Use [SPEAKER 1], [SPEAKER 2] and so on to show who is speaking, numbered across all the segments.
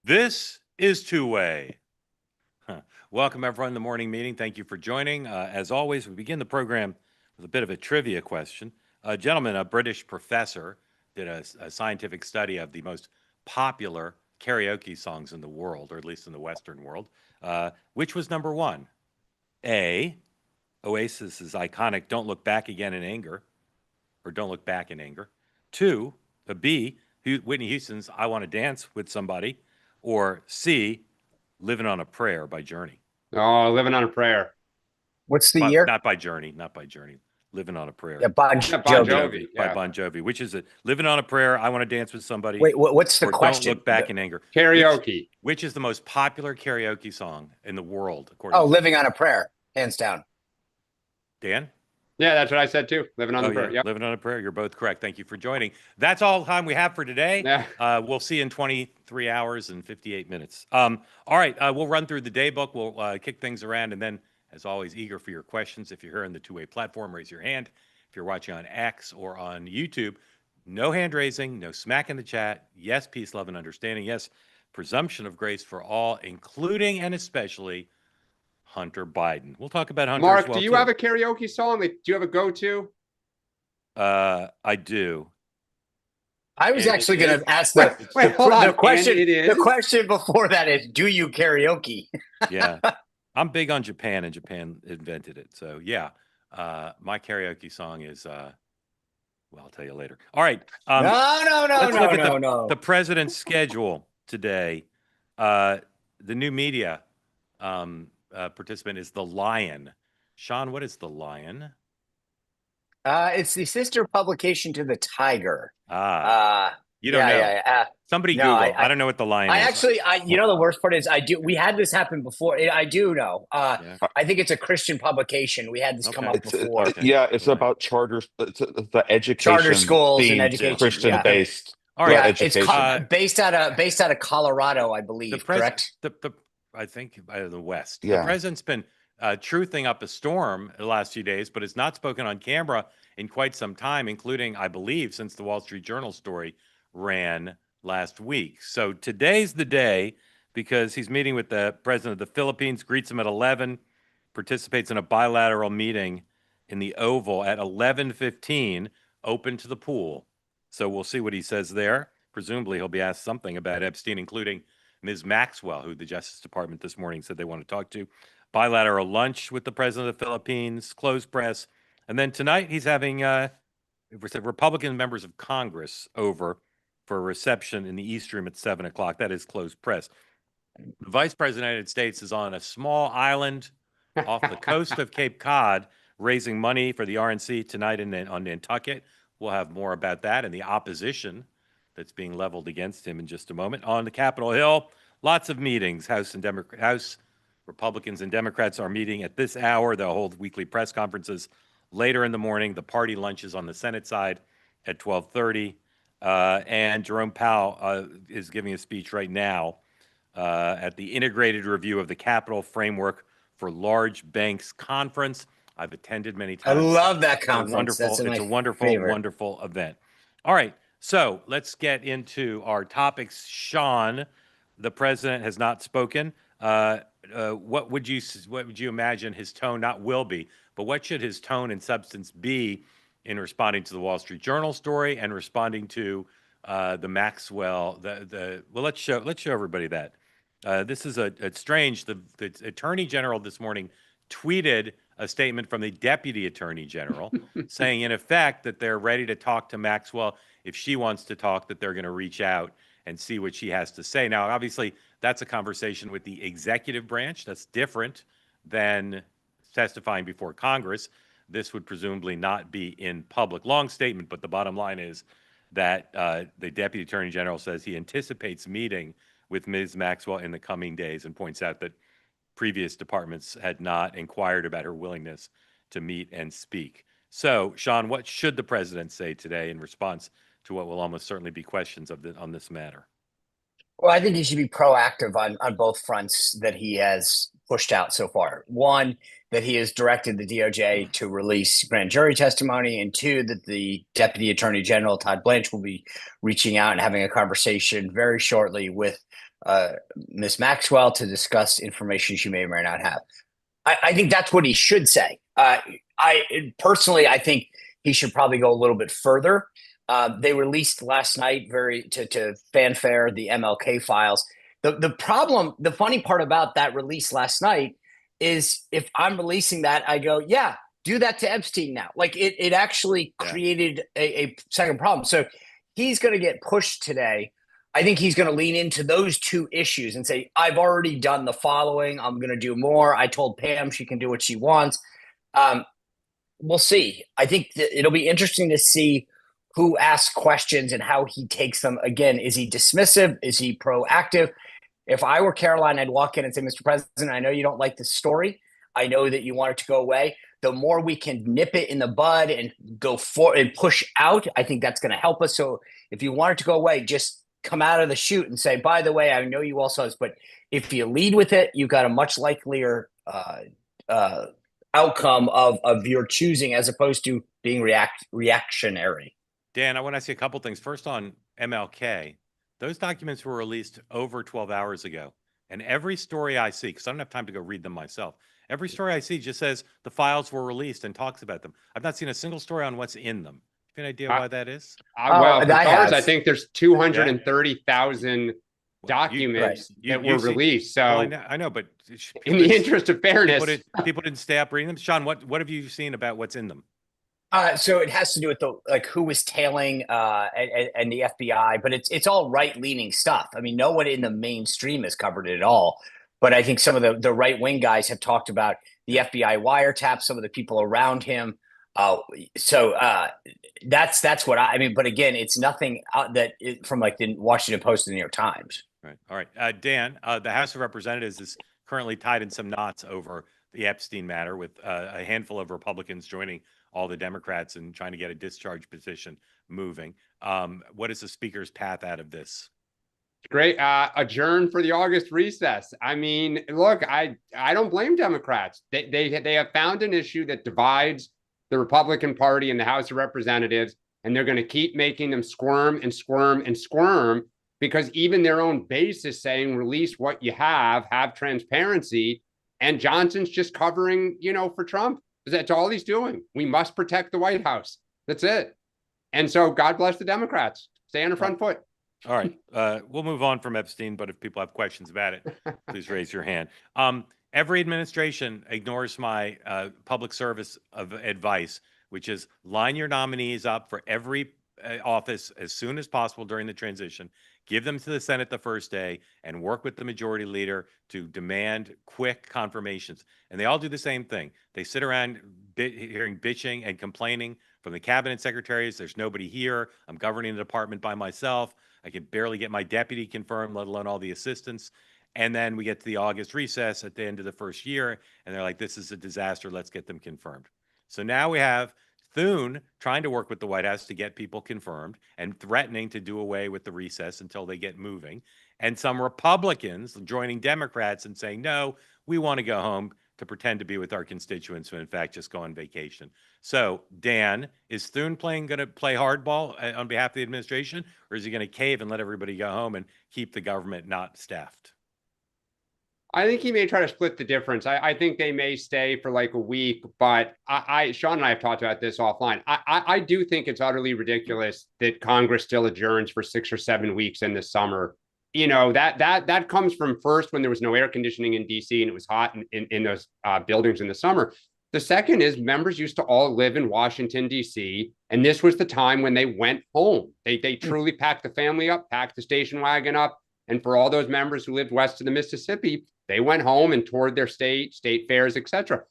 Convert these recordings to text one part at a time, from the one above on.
[SPEAKER 1] This is two-way. Welcome, everyone, to the morning meeting. Thank you for joining. As always, we begin the program with a bit of a trivia question. A gentleman, a British professor, did a scientific study of the most popular karaoke songs in the world, or at least in the Western world. Which was number one? A, Oasis's iconic "Don't Look Back Again in Anger," or "Don't Look Back in Anger." Two, B, Whitney Houston's "I Want to Dance with Somebody," or C, "Living on a Prayer" by Journey.
[SPEAKER 2] Oh, Living on a Prayer.
[SPEAKER 3] What's the year?
[SPEAKER 1] Not by Journey. "Living on a Prayer."
[SPEAKER 3] Yeah, Bon
[SPEAKER 2] Jovi.
[SPEAKER 1] By Bon Jovi. Which is it? "Living on a Prayer," "I Want to Dance with Somebody."
[SPEAKER 3] Wait, what's the
[SPEAKER 1] or
[SPEAKER 3] question?
[SPEAKER 1] "Don't Look Back in Anger."
[SPEAKER 2] Karaoke.
[SPEAKER 1] Which is the most popular karaoke song in the world?
[SPEAKER 3] Living on a Prayer, hands down.
[SPEAKER 1] Dan?
[SPEAKER 2] Yeah, that's what I said too. Living on a Prayer.
[SPEAKER 1] Yep. Living on a Prayer. You're both correct. Thank you for joining. That's all the time we have for today.
[SPEAKER 2] Yeah.
[SPEAKER 1] We'll see you in 23 hours and 58 minutes. All right. We'll run through the day book. We'll kick things around. And then, as always, eager for your questions. If you're here on the two-way platform, raise your hand. If you're watching on X or on YouTube, no hand raising, no smack in the chat. Yes, peace, love, and understanding. Yes, presumption of grace for all, including and especially Hunter Biden. We'll talk about Hunter
[SPEAKER 2] Mark,
[SPEAKER 1] as well,
[SPEAKER 2] do you
[SPEAKER 1] too.
[SPEAKER 2] have a karaoke song? Do you have a go-to?
[SPEAKER 1] I do.
[SPEAKER 3] I was actually going to ask the question. The question before that is, do you karaoke?
[SPEAKER 1] Yeah, I'm big on Japan, and Japan invented it. So yeah, my karaoke song is. Well, I'll tell you later. All right.
[SPEAKER 3] No.
[SPEAKER 1] The president's schedule today. The new media participant is the Lion. Sean, what is the Lion?
[SPEAKER 3] It's the sister publication to the Tiger.
[SPEAKER 1] You don't know.
[SPEAKER 3] Yeah.
[SPEAKER 1] Somebody Google. I don't know what the Lion is.
[SPEAKER 3] The worst part is we had this happen before. I do know. I think it's a Christian publication. We had this come up before.
[SPEAKER 4] It's about charters. It's the education,
[SPEAKER 3] charter schools and education,
[SPEAKER 4] Christian based.
[SPEAKER 1] All right,
[SPEAKER 3] it's based out of Colorado, I believe. Correct.
[SPEAKER 1] I think the West.
[SPEAKER 4] Yeah.
[SPEAKER 1] The president's been truthing up a storm the last few days, but has not spoken on camera in quite some time, including, I believe, since the Wall Street Journal story ran last week. So today's the day, because he's meeting with the president of the Philippines, greets him at 11, participates in a bilateral meeting in the Oval at 11:15, open to the pool. So we'll see what he says there. Presumably he'll be asked something about Epstein, including Ms. Maxwell, who the Justice Department this morning said they want to talk to. Bilateral lunch with the president of the Philippines, closed press. And then tonight he's having Republican members of Congress over for a reception in the East Room at 7 o'clock. That is closed press. The Vice President of the United States is on a small island off the coast of Cape Cod, raising money for the RNC tonight on Nantucket. We'll have more about that and the opposition that's being leveled against him in just a moment. On the Capitol Hill, lots of meetings. House Republicans and Democrats are meeting at this hour. They'll hold weekly press conferences later in the morning. The party lunches on the Senate side at 12:30. And Jerome Powell is giving a speech right now at the Integrated Review of the Capital Framework for Large Banks Conference. I've attended many times.
[SPEAKER 3] I love that conference.
[SPEAKER 1] It's a wonderful event. All right, so let's get into our topics. Sean, the president has not spoken. What would you imagine his tone will be, but what should his tone and substance be in responding to the Wall Street Journal story and responding to the Maxwell? Let's show everybody that. This is it's strange. The Attorney General this morning tweeted a statement from the Deputy Attorney General saying, in effect, that they're ready to talk to Maxwell. If she wants to talk, that they're going to reach out and see what she has to say. Now, obviously, that's a conversation with the executive branch. That's different than testifying before Congress. This would presumably not be in public. Long statement, but the bottom line is that the Deputy Attorney General says he anticipates meeting with Ms. Maxwell in the coming days, and points out that previous departments had not inquired about her willingness to meet and speak. So, Sean, what should the president say today in response to what will almost certainly be questions on this matter?
[SPEAKER 3] Well, I think he should be proactive on both fronts that he has pushed out so far. One, that he has directed the DOJ to release grand jury testimony, and two, that the Deputy Attorney General, Todd Blanche, will be reaching out and having a conversation very shortly with Ms. Maxwell to discuss information she may or may not have. I think that's what he should say. I personally, I think he should probably go a little bit further. They released last night to fanfare the MLK files. The funny part about that release last night is if I'm releasing that, I go, yeah, do that to Epstein now. Like it actually created a second problem. So he's going to get pushed today. I think he's going to lean into those two issues and say, I've already done the following. I'm going to do more. I told Pam she can do what she wants. We'll see. I think it'll be interesting to see who asks questions and how he takes them. Again, is he dismissive? Is he proactive? If I were Caroline, I'd walk in and say, Mr. President, I know you don't like this story. I know that you want it to go away. The more we can nip it in the bud and go for and push out, I think that's going to help us. So if you want it to go away, just come out of the chute and say, by the way, I know you also, but if you lead with it, you've got a much likelier outcome of your choosing as opposed to being reactionary.
[SPEAKER 1] Dan, I want to ask you a couple things. First on MLK, those documents were released over 12 hours ago. And every story I see, because I don't have time to go read them myself, every story I see just says the files were released and talks about them. I've not seen a single story on what's in them. You have an idea why that is?
[SPEAKER 2] Well, for starters, I think there's 230,000 documents that were released. So
[SPEAKER 1] well, I know, but
[SPEAKER 2] in the interest of fairness,
[SPEAKER 1] people didn't stay up reading them. Sean, what have you seen about what's in them?
[SPEAKER 3] So it has to do with who was tailing and the FBI, but it's all right-leaning stuff. I mean, no one in the mainstream has covered it at all. But I think some of the right-wing guys have talked about the FBI wiretap, some of the people around him. That's what I mean. But again, it's nothing from like the Washington Post and the New York Times.
[SPEAKER 1] Right. All right. Dan, the House of Representatives is currently tied in some knots over the Epstein matter, with a handful of Republicans joining all the Democrats and trying to get a discharge petition moving. What is the Speaker's path out of this?
[SPEAKER 2] Great. Adjourn for the August recess. I mean, look, I don't blame Democrats. They have found an issue that divides the Republican Party in the House of Representatives, and they're going to keep making them squirm and squirm and squirm, because even their own base is saying, release what you have transparency. And Johnson's just covering, for Trump. That's all he's doing. We must protect the White House. That's it. And so God bless the Democrats. Stay on the front foot.
[SPEAKER 1] All right. We'll move on from Epstein, but if people have questions about it, please raise your hand. Every administration ignores my public service of advice, which is line your nominees up for every office as soon as possible during the transition. Give them to the Senate the first day and work with the majority leader to demand quick confirmations. And they all do the same thing. They sit around hearing bitching and complaining from the cabinet secretaries. There's nobody here. I'm governing the department by myself. I can barely get my deputy confirmed, let alone all the assistants. And then we get to the August recess at the end of the first year, and they're like, this is a disaster. Let's get them confirmed. So now we have Thune trying to work with the White House to get people confirmed and threatening to do away with the recess until they get moving. And some Republicans joining Democrats and saying, no, we want to go home to pretend to be with our constituents who in fact just go on vacation. So Dan, is Thune going to play hardball on behalf of the administration, or is he going to cave and let everybody go home and keep the government not staffed?
[SPEAKER 2] I think he may try to split the difference. I think they may stay for like a week, but Sean and I have talked about this offline. I do think it's utterly ridiculous that Congress still adjourns for 6 or 7 weeks in the summer. That comes from first when there was no air conditioning in DC and it was hot in those buildings in the summer. The second is members used to all live in Washington, DC, and this was the time when they went home. They truly packed the family up, packed the station wagon up. And for all those members who lived west of the Mississippi, they went home and toured their state fairs, etc.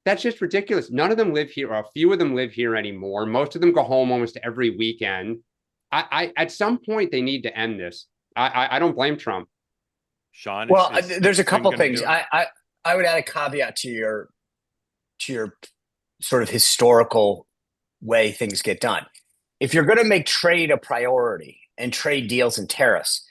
[SPEAKER 2] That's just ridiculous. None of them live here, or a few of them live here anymore. Most of them go home almost every weekend. At some point, they need to end this. I don't blame Trump.
[SPEAKER 1] Sean?
[SPEAKER 3] Well, there's a couple things. I would add a caveat to your sort of historical way things get done. If you're going to make trade a priority and trade deals and tariffs,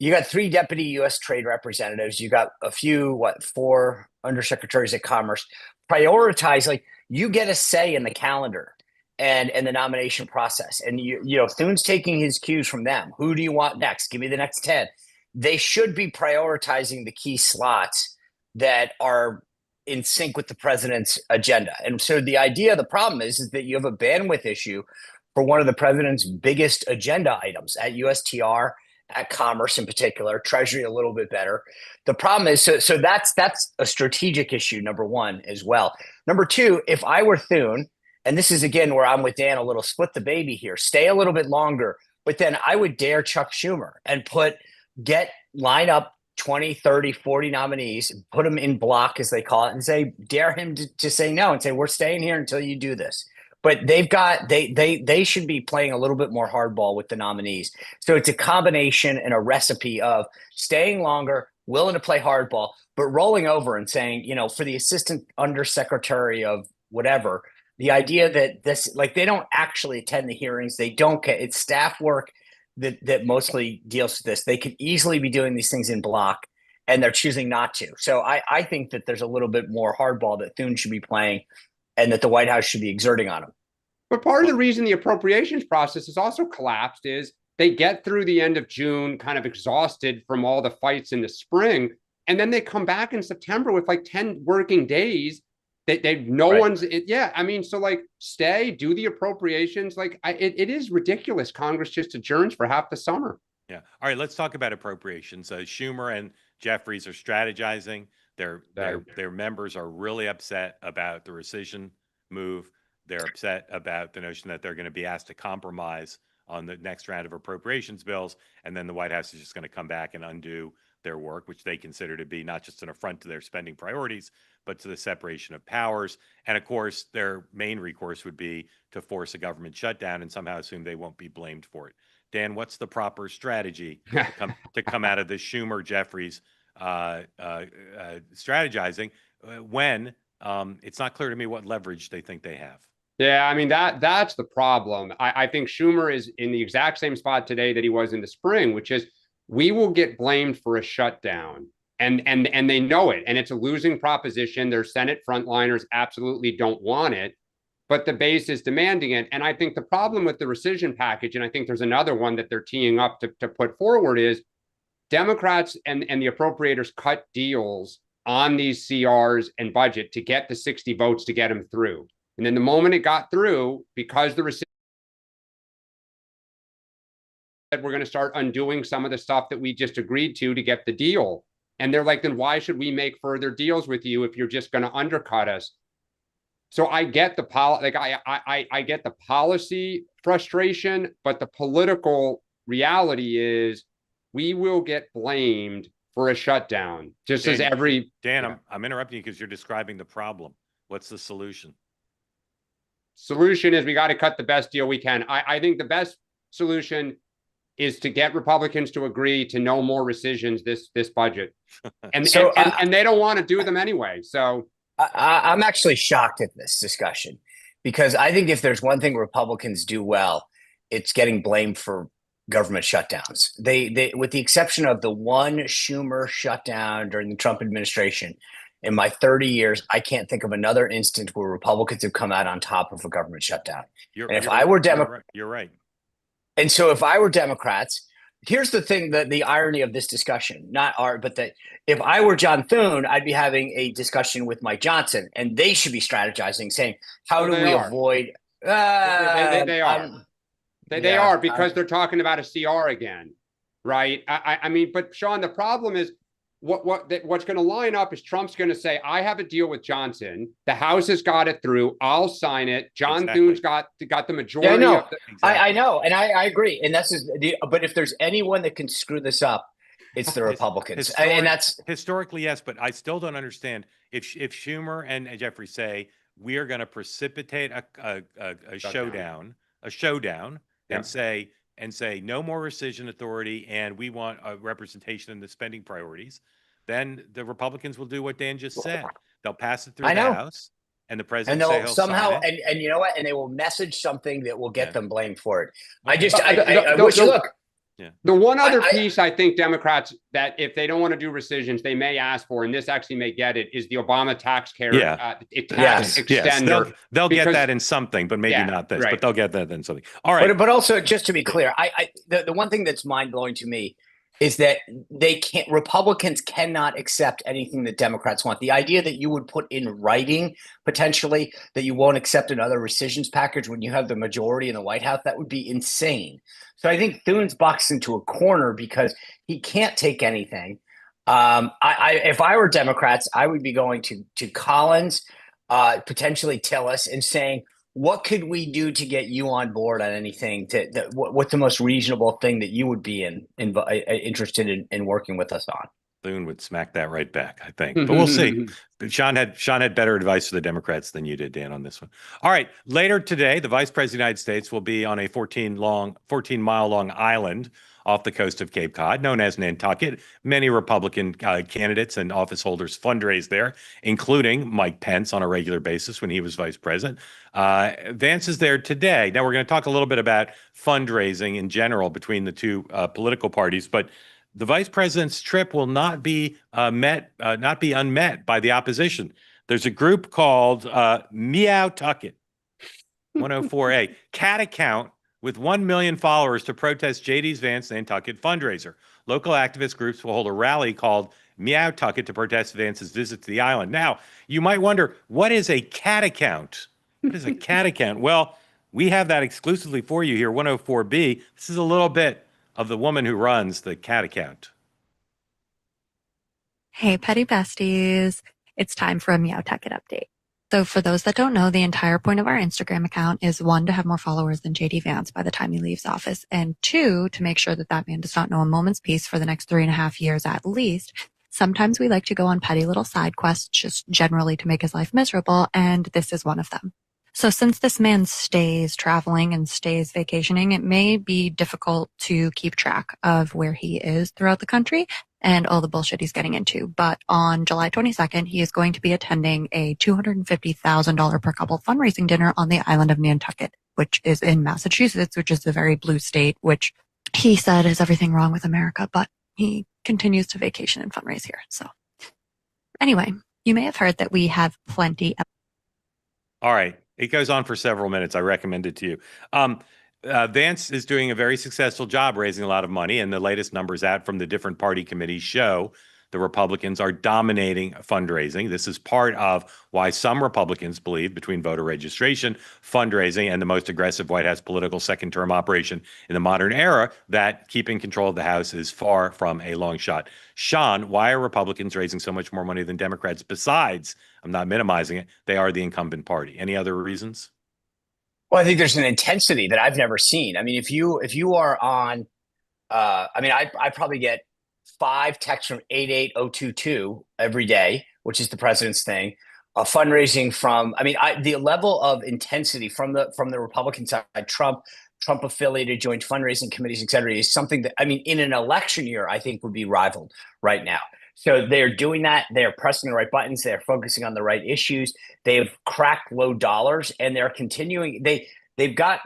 [SPEAKER 3] you got 3 deputy U.S. trade representatives. You got a few, 4 undersecretaries of commerce. Prioritize, like, you get a say in the calendar and the nomination process. And Thune's taking his cues from them. Who do you want next? Give me the next 10. they should be prioritizing the key slots that are in sync with the president's agenda. And so the idea, the problem is that you have a bandwidth issue for one of the president's biggest agenda items at USTR, at Commerce in particular, Treasury a little bit better. The problem is, so that's a strategic issue, number one, as well. Number two, if I were Thune, and this is again where I'm with Dan a little, split the baby here, stay a little bit longer, but then I would dare Chuck Schumer and line up 20, 30, 40 nominees, put them in block, as they call it, and say, dare him to say no and say, we're staying here until you do this. But they should be playing a little bit more hardball with the nominees. So it's a combination and a recipe of staying longer, willing to play hardball, but rolling over and saying, for the assistant undersecretary of whatever, the idea that this, like, they don't actually attend the hearings. They don't get, it's staff work that mostly deals with this. They could easily be doing these things in block, and they're choosing not to. So I think that there's a little bit more hardball that Thune should be playing and that the White House should be exerting on him.
[SPEAKER 2] But part of the reason the appropriations process has also collapsed is they get through the end of June kind of exhausted from all the fights in the spring, and then they come back in September with like 10 working days. So like stay, do the appropriations. Like it is ridiculous. Congress just adjourns for half the summer.
[SPEAKER 1] Yeah. All right. Let's talk about appropriations. Schumer and Jeffries are strategizing. Their members are really upset about the rescission move. They're upset about the notion that they're going to be asked to compromise on the next round of appropriations bills, and then the White House is just going to come back and undo their work, which they consider to be not just an affront to their spending priorities, but to the separation of powers. And of course, their main recourse would be to force a government shutdown and somehow assume they won't be blamed for it. Dan, what's the proper strategy to come out of the Schumer-Jeffries strategizing when it's not clear to me what leverage they think they have?
[SPEAKER 2] Yeah, I mean, that's the problem. I think Schumer is in the exact same spot today that he was in the spring, which is we will get blamed for a shutdown. And they know it. And it's a losing proposition. Their Senate frontliners absolutely don't want it, but the base is demanding it. And I think the problem with the rescission package, and I think there's another one that they're teeing up to put forward, is Democrats and the appropriators cut deals on these CRs and budget to get the 60 votes to get them through. And then the moment it got through, because the rescission, we're going to start undoing some of the stuff that we just agreed to get the deal. And they're like, then why should we make further deals with you if you're just going to undercut us? So I get the I get the policy frustration, but the political reality is we will get blamed for a shutdown. Just Dan, as every
[SPEAKER 1] Dan, I'm interrupting you because you're describing the problem. What's the solution?
[SPEAKER 2] Solution is we got to cut the best deal we can. I think the best solution is to get Republicans to agree to no more rescissions this budget. And they don't want to do them anyway. So
[SPEAKER 3] I'm actually shocked at this discussion, because I think if there's one thing Republicans do well, it's getting blamed for government shutdowns. They with the exception of the one Schumer shutdown during the Trump administration, in my 30 years, I can't think of another instance where Republicans have come out on top of a government shutdown. You're
[SPEAKER 1] right.
[SPEAKER 3] And so if I were Democrats, here's the thing, the irony of this discussion, but that if I were John Thune, I'd be having a discussion with Mike Johnson, and they should be strategizing, saying, how do we avoid?
[SPEAKER 2] They are, because they're talking about a CR again, right? I mean, but Sean, the problem is, what's going to line up is Trump's going to say, I have a deal with Johnson. The House has got it through. I'll sign it. John Thune's got the majority.
[SPEAKER 3] Yeah,
[SPEAKER 2] of the
[SPEAKER 3] I know. And I agree. And but if there's anyone that can screw this up, it's the Republicans. And that's
[SPEAKER 1] historically, yes, but I still don't understand if Schumer and Jeffrey say we are going to precipitate a showdown, and say no more rescission authority, and we want a representation in the spending priorities, then the Republicans will do what Dan just said. They'll pass it through the House, and the president
[SPEAKER 3] and
[SPEAKER 1] will
[SPEAKER 3] they'll
[SPEAKER 1] say
[SPEAKER 3] somehow,
[SPEAKER 1] sign it.
[SPEAKER 3] And you know what? And they will message something that will get them blamed for it.
[SPEAKER 1] Okay.
[SPEAKER 3] I wish, look.
[SPEAKER 2] Yeah. The one other piece I think Democrats, that if they don't want to do rescissions, they may ask for, and this actually may get it, is the Obama tax care extender.
[SPEAKER 1] They'll get that in something, but maybe not this. Right. But they'll get that in something. All right.
[SPEAKER 3] But also, just to be clear, the one thing that's mind blowing to me is that Republicans cannot accept anything that Democrats want. The idea that you would put in writing potentially that you won't accept another rescissions package when you have the majority in the White House, that would be insane. So I think Thune's boxed into a corner because he can't take anything. If I were Democrats, I would be going to Collins, potentially Tillis, and saying, what could we do to get you on board on anything? What's the most reasonable thing that you would be interested in working with us on?
[SPEAKER 1] Thune would smack that right back, I think. But we'll see. Sean had better advice for the Democrats than you did, Dan, on this one. All right. Later today, the Vice President of the United States will be on a 14-mile long island off the coast of Cape Cod, known as Nantucket. Many Republican candidates and office holders fundraise there, including Mike Pence on a regular basis when he was vice president. Vance is there today. Now, we're going to talk a little bit about fundraising in general between the two political parties, but the vice president's trip will not be unmet by the opposition. There's a group called Meow Tucket 104A, cat account with 1 million followers to protest JD's Vance Nantucket fundraiser. Local activist groups will hold a rally called Meow Tucket to protest Vance's visit to the island. Now, you might wonder, what is a cat account? What is a cat account? Well, we have that exclusively for you here, 104B. This is a little bit of the woman who runs the cat account.
[SPEAKER 5] Hey, Petty Besties. It's time for a Meow Tucket update. So for those that don't know, the entire point of our Instagram account is 1, to have more followers than JD Vance by the time he leaves office, and 2, to make sure that that man does not know a moment's peace for the next 3.5 years at least. Sometimes we like to go on petty little side quests, just generally to make his life miserable, and this is one of them. So since this man stays traveling and stays vacationing, it may be difficult to keep track of where he is throughout the country and all the bullshit he's getting into. But on July 22nd, he is going to be attending a $250,000 per couple fundraising dinner on the island of Nantucket, which is in Massachusetts, which is a very blue state, which he said is everything wrong with America, but he continues to vacation and fundraise here. So anyway, you may have heard that we have plenty of...
[SPEAKER 1] All right. It goes on for several minutes. I recommend it to you. Vance is doing a very successful job raising a lot of money, and the latest numbers out from the different party committees show the Republicans are dominating fundraising. This is part of why some Republicans believe, between voter registration, fundraising, and the most aggressive White House political second-term operation in the modern era, that keeping control of the House is far from a long shot. Sean, why are Republicans raising so much more money than Democrats? Besides, I'm not minimizing it, they are the incumbent party. Any other reasons?
[SPEAKER 3] Well, I think there's an intensity that I've never seen. I mean, if you are on, I probably get 5 texts from 88022 every day, which is the president's thing. Fundraising from, the level of intensity from the Republican side, Trump affiliated joint fundraising committees, et cetera, is something that, in an election year, I think would be rivaled right now. So they're doing that. They're pressing the right buttons. They're focusing on the right issues. They've cracked low dollars, and they're continuing. They've got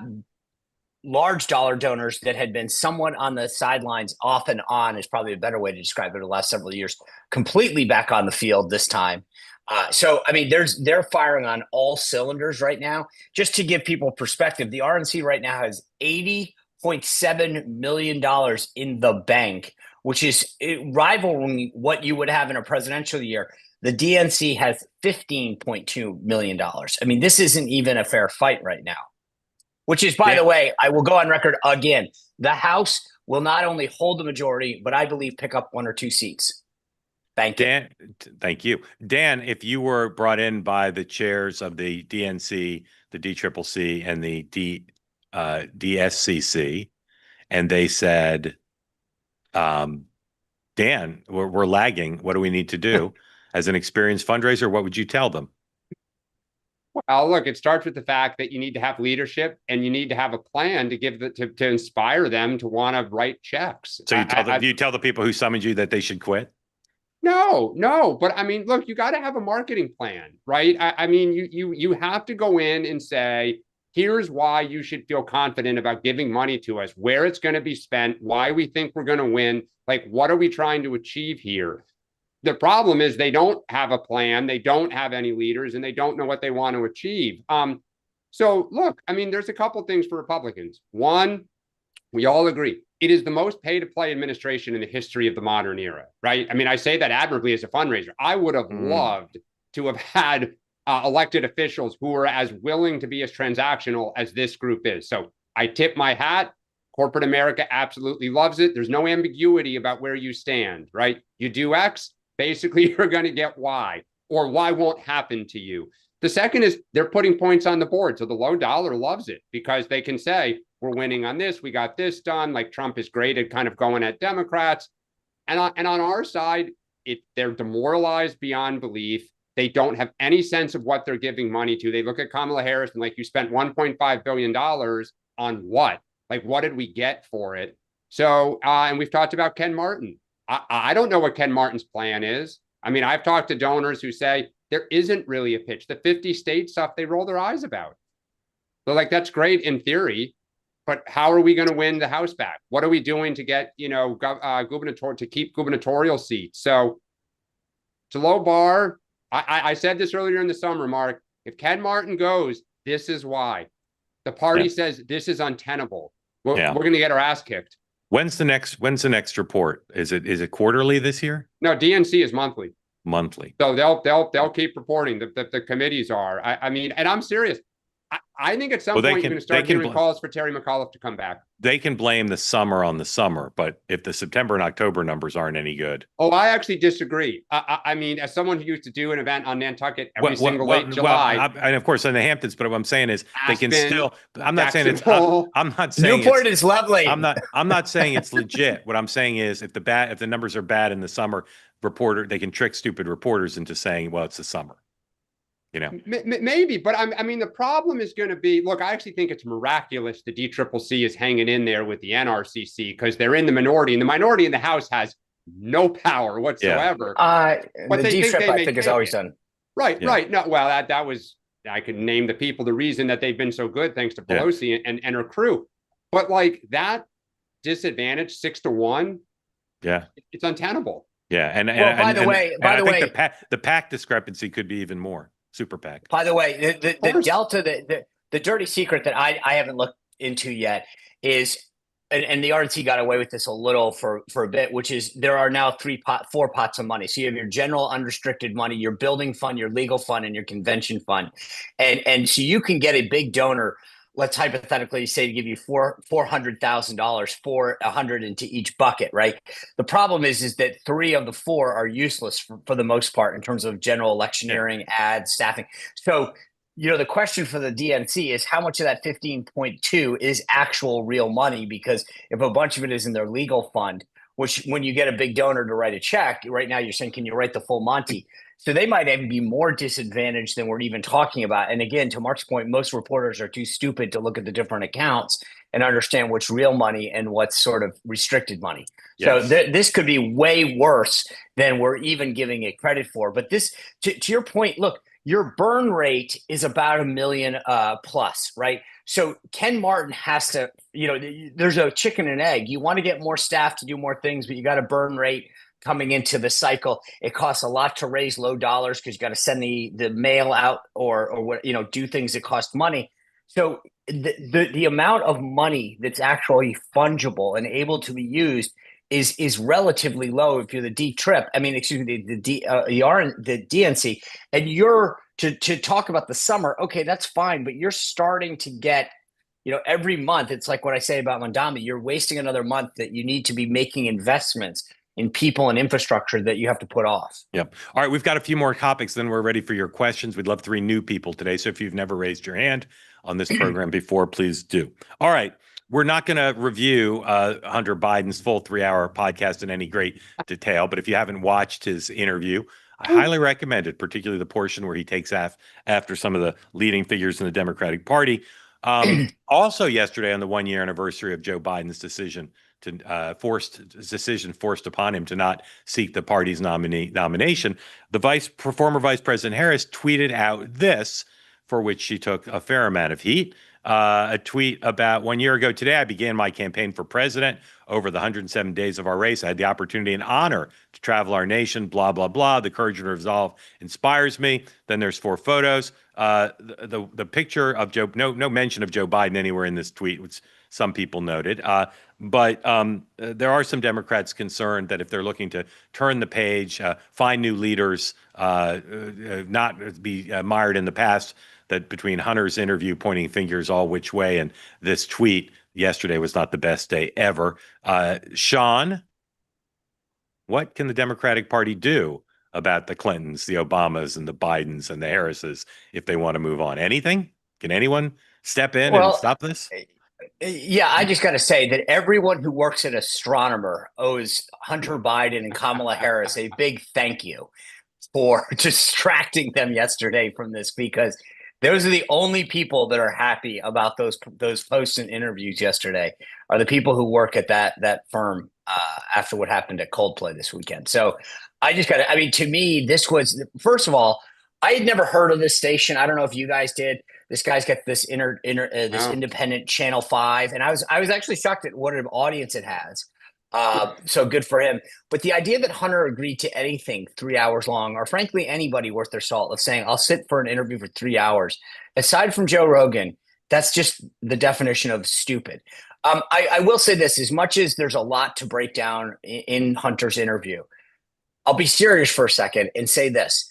[SPEAKER 3] large dollar donors that had been somewhat on the sidelines, off and on is probably a better way to describe it, the last several years, completely back on the field this time. They're firing on all cylinders right now. Just to give people perspective, the RNC right now has $80.7 million in the bank, which is rivaling what you would have in a presidential year. The DNC has $15.2 million. This isn't even a fair fight right now. Which is, by the way, I will go on record again. The House will not only hold the majority, but I believe pick up 1 or 2 seats. Thank you.
[SPEAKER 1] Thank you. Dan, if you were brought in by the chairs of the DNC, the DCCC, and the DSCC, and they said, Dan, we're lagging. What do we need to do? As an experienced fundraiser, what would you tell them?
[SPEAKER 2] Well, look, it starts with the fact that you need to have leadership and you need to have a plan to give to inspire them to want to write checks.
[SPEAKER 1] So you tell the people who summoned you that they should quit?
[SPEAKER 2] No. But look, you got to have a marketing plan, right? You have to go in and say, here's why you should feel confident about giving money to us, where it's going to be spent, why we think we're going to win. Like, what are we trying to achieve here? The problem is they don't have a plan, they don't have any leaders, and they don't know what they want to achieve. So look, there's a couple things for Republicans. One, we all agree it is the most pay-to-play administration in the history of the modern era, right? I mean, I say that admirably as a fundraiser. I would have loved to have had elected officials who were as willing to be as transactional as this group is. So I tip my hat. Corporate America absolutely loves it. There's no ambiguity about where you stand, right? You do X, basically you're going to get Y, or Y won't happen to you. The second is they're putting points on the board. So the low dollar loves it because they can say, we're winning on this. We got this done. Like Trump is great at kind of going at Democrats. And on our side, they're demoralized beyond belief. They don't have any sense of what they're giving money to. They look at Kamala Harris and like, you spent $1.5 billion on what? Like, what did we get for it? So, and we've talked about Ken Martin. I don't know what Ken Martin's plan is. I mean, I've talked to donors who say there isn't really a pitch. The 50 state stuff, they roll their eyes about. They're like, that's great in theory, but how are we going to win the House back? What are we doing to get, to keep gubernatorial seats? So it's a low bar. I said this earlier in the summer, Mark. If Ken Martin goes, this is why. The party says this is untenable. We're going to get our ass kicked.
[SPEAKER 1] When's the next report? Is it quarterly this year?
[SPEAKER 2] No, DNC is monthly.
[SPEAKER 1] Monthly.
[SPEAKER 2] So they'll keep reporting. The committees are. I mean, and I'm serious. I think at some point you're going to start hearing calls for Terry McAuliffe to come back.
[SPEAKER 1] They can blame the summer on the summer, but if the September and October numbers aren't any good.
[SPEAKER 2] Oh, I actually disagree. I mean, as someone who used to do an event on Nantucket every single late July.
[SPEAKER 1] And of course in the Hamptons, but what I'm saying is
[SPEAKER 2] Aspen,
[SPEAKER 1] they can still, I'm not saying it's, I'm not saying
[SPEAKER 3] Newport is lovely.
[SPEAKER 1] I'm not saying it's legit. What I'm saying is if the numbers are bad in the summer, they can trick stupid reporters into saying, well, it's the summer.
[SPEAKER 2] Maybe, but I mean, the problem is going to be, look, I actually think it's miraculous the DCCC is hanging in there with the NRCC because they're in the minority, and the minority in the House has no power whatsoever.
[SPEAKER 3] But
[SPEAKER 2] the
[SPEAKER 3] DTRIP, I think, is always done.
[SPEAKER 2] Right. No, well, that was, I could name the people, the reason that they've been so good, thanks to Pelosi and her crew. But like that disadvantage 6-1, it's untenable.
[SPEAKER 1] Yeah, and
[SPEAKER 3] by the way,
[SPEAKER 1] the PAC discrepancy could be even more. Super PAC.
[SPEAKER 3] By the way, the delta, the dirty secret that I haven't looked into yet is, and the RNC got away with this a little for a bit, which is there are now 4 pots of money. So you have your general unrestricted money, your building fund, your legal fund, and your convention fund, and so you can get a big donor. Let's hypothetically say to give you $400,000, 400 into each bucket, right? The problem is that 3 of the 4 are useless for the most part in terms of general electioneering, ads, staffing. So, the question for the DNC is how much of that 15.2 is actual real money? Because if a bunch of it is in their legal fund, which when you get a big donor to write a check, right now you're saying, can you write the full Monty? So they might even be more disadvantaged than we're even talking about. And again, to Mark's point, most reporters are too stupid to look at the different accounts and understand what's real money and what's sort of restricted money. Yes. So this could be way worse than we're even giving it credit for. But this, to your point, look, your burn rate is about $1 million plus, right? So Ken Martin has to, there's a chicken and egg. You want to get more staff to do more things, but you got a burn rate coming into the cycle. It costs a lot to raise low dollars because you got to send the mail out or what, do things that cost money. So the amount of money that's actually fungible and able to be used is relatively low if you're the DTRIP. I mean, excuse me, the DNC, and you're to talk about the summer. Okay, that's fine, but you're starting to get, every month. It's like what I say about Mondami. You're wasting another month that you need to be making investments in people and infrastructure that you have to put off.
[SPEAKER 1] Yep. All right, we've got a few more topics, then we're ready for your questions. We'd love 3 new people today. So if you've never raised your hand on this program before, please do. All right. We're not going to review Hunter Biden's full 3-hour podcast in any great detail, but if you haven't watched his interview, I highly recommend it, particularly the portion where he takes after some of the leading figures in the Democratic Party. Also yesterday on the 1-year anniversary of Joe Biden's decision forced upon him to not seek the party's nomination, the former Vice President Harris tweeted out this, for which she took a fair amount of heat. a tweet about 1 year ago today, I began my campaign for president. Over the 107 days of our race, I had the opportunity and honor to travel our nation, blah, blah, blah. The courage and resolve inspires me. Then there's 4 photos. The picture of Joe, no mention of Joe Biden anywhere in this tweet, which some people noted. But there are some Democrats concerned that if they're looking to turn the page, find new leaders, not be mired in the past, that between Hunter's interview pointing fingers all which way and this tweet yesterday was not the best day ever. Sean, what can the Democratic Party do about the Clintons, the Obamas, and the Bidens and the Harrises if they want to move on? Anything? Can anyone step in and stop this?
[SPEAKER 3] Yeah, I just got to say that everyone who works at Astronomer owes Hunter Biden and Kamala Harris a big thank you for distracting them yesterday from this, because those are the only people that are happy about those posts and interviews yesterday are the people who work at that firm after what happened at Coldplay this weekend. So I just got to, I mean, to me, this was, first of all, I had never heard of this station. I don't know if you guys did. This guy's got this independent Channel 5, and I was actually shocked at what an audience it has. So good for him. But the idea that Hunter agreed to anything 3 hours long, or frankly anybody worth their salt, of saying I'll sit for an interview for 3 hours, aside from Joe Rogan, that's just the definition of stupid. I will say this: as much as there's a lot to break down in Hunter's interview, I'll be serious for a second and say this.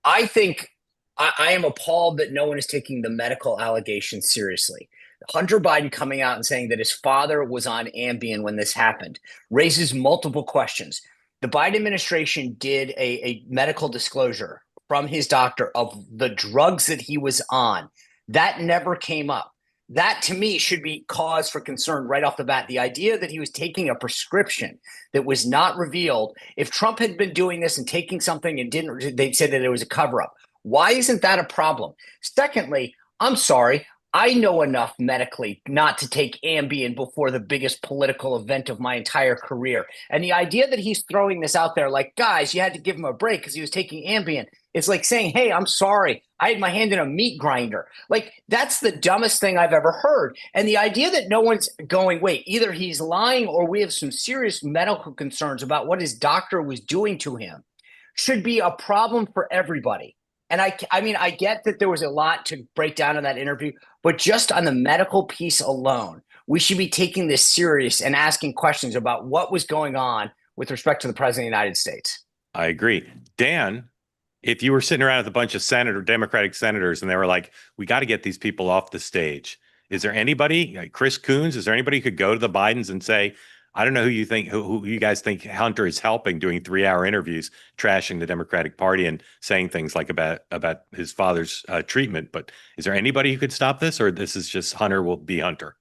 [SPEAKER 3] I think I am appalled that no one is taking the medical allegations seriously. Hunter Biden coming out and saying that his father was on Ambien when this happened raises multiple questions. The Biden administration did a medical disclosure from his doctor of the drugs that he was on. That never came up. That, to me, should be cause for concern right off the bat. The idea that he was taking a prescription that was not revealed. If Trump had been doing this and taking something and didn't, they'd say that it was a cover-up. Why isn't that a problem? Secondly, I'm sorry, I know enough medically not to take Ambien before the biggest political event of my entire career. And the idea that he's throwing this out there like, guys, you had to give him a break because he was taking Ambien. It's like saying, hey, I'm sorry, I had my hand in a meat grinder. Like, that's the dumbest thing I've ever heard. And the idea that no one's going, wait, either he's lying or we have some serious medical concerns about what his doctor was doing to him should be a problem for everybody. And I mean, I get that there was a lot to break down in that interview, but just on the medical piece alone, we should be taking this serious and asking questions about what was going on with respect to the president of the United States.
[SPEAKER 1] I agree. Dan, if you were sitting around with a bunch of Democratic senators and they were like, we got to get these people off the stage, is there anybody, like Chris Coons, is there anybody who could go to the Bidens and say, I don't know who you guys think Hunter is helping doing 3-hour interviews, trashing the Democratic Party and saying things like about his father's treatment. But is there anybody who could stop this, or this is just Hunter will be Hunter?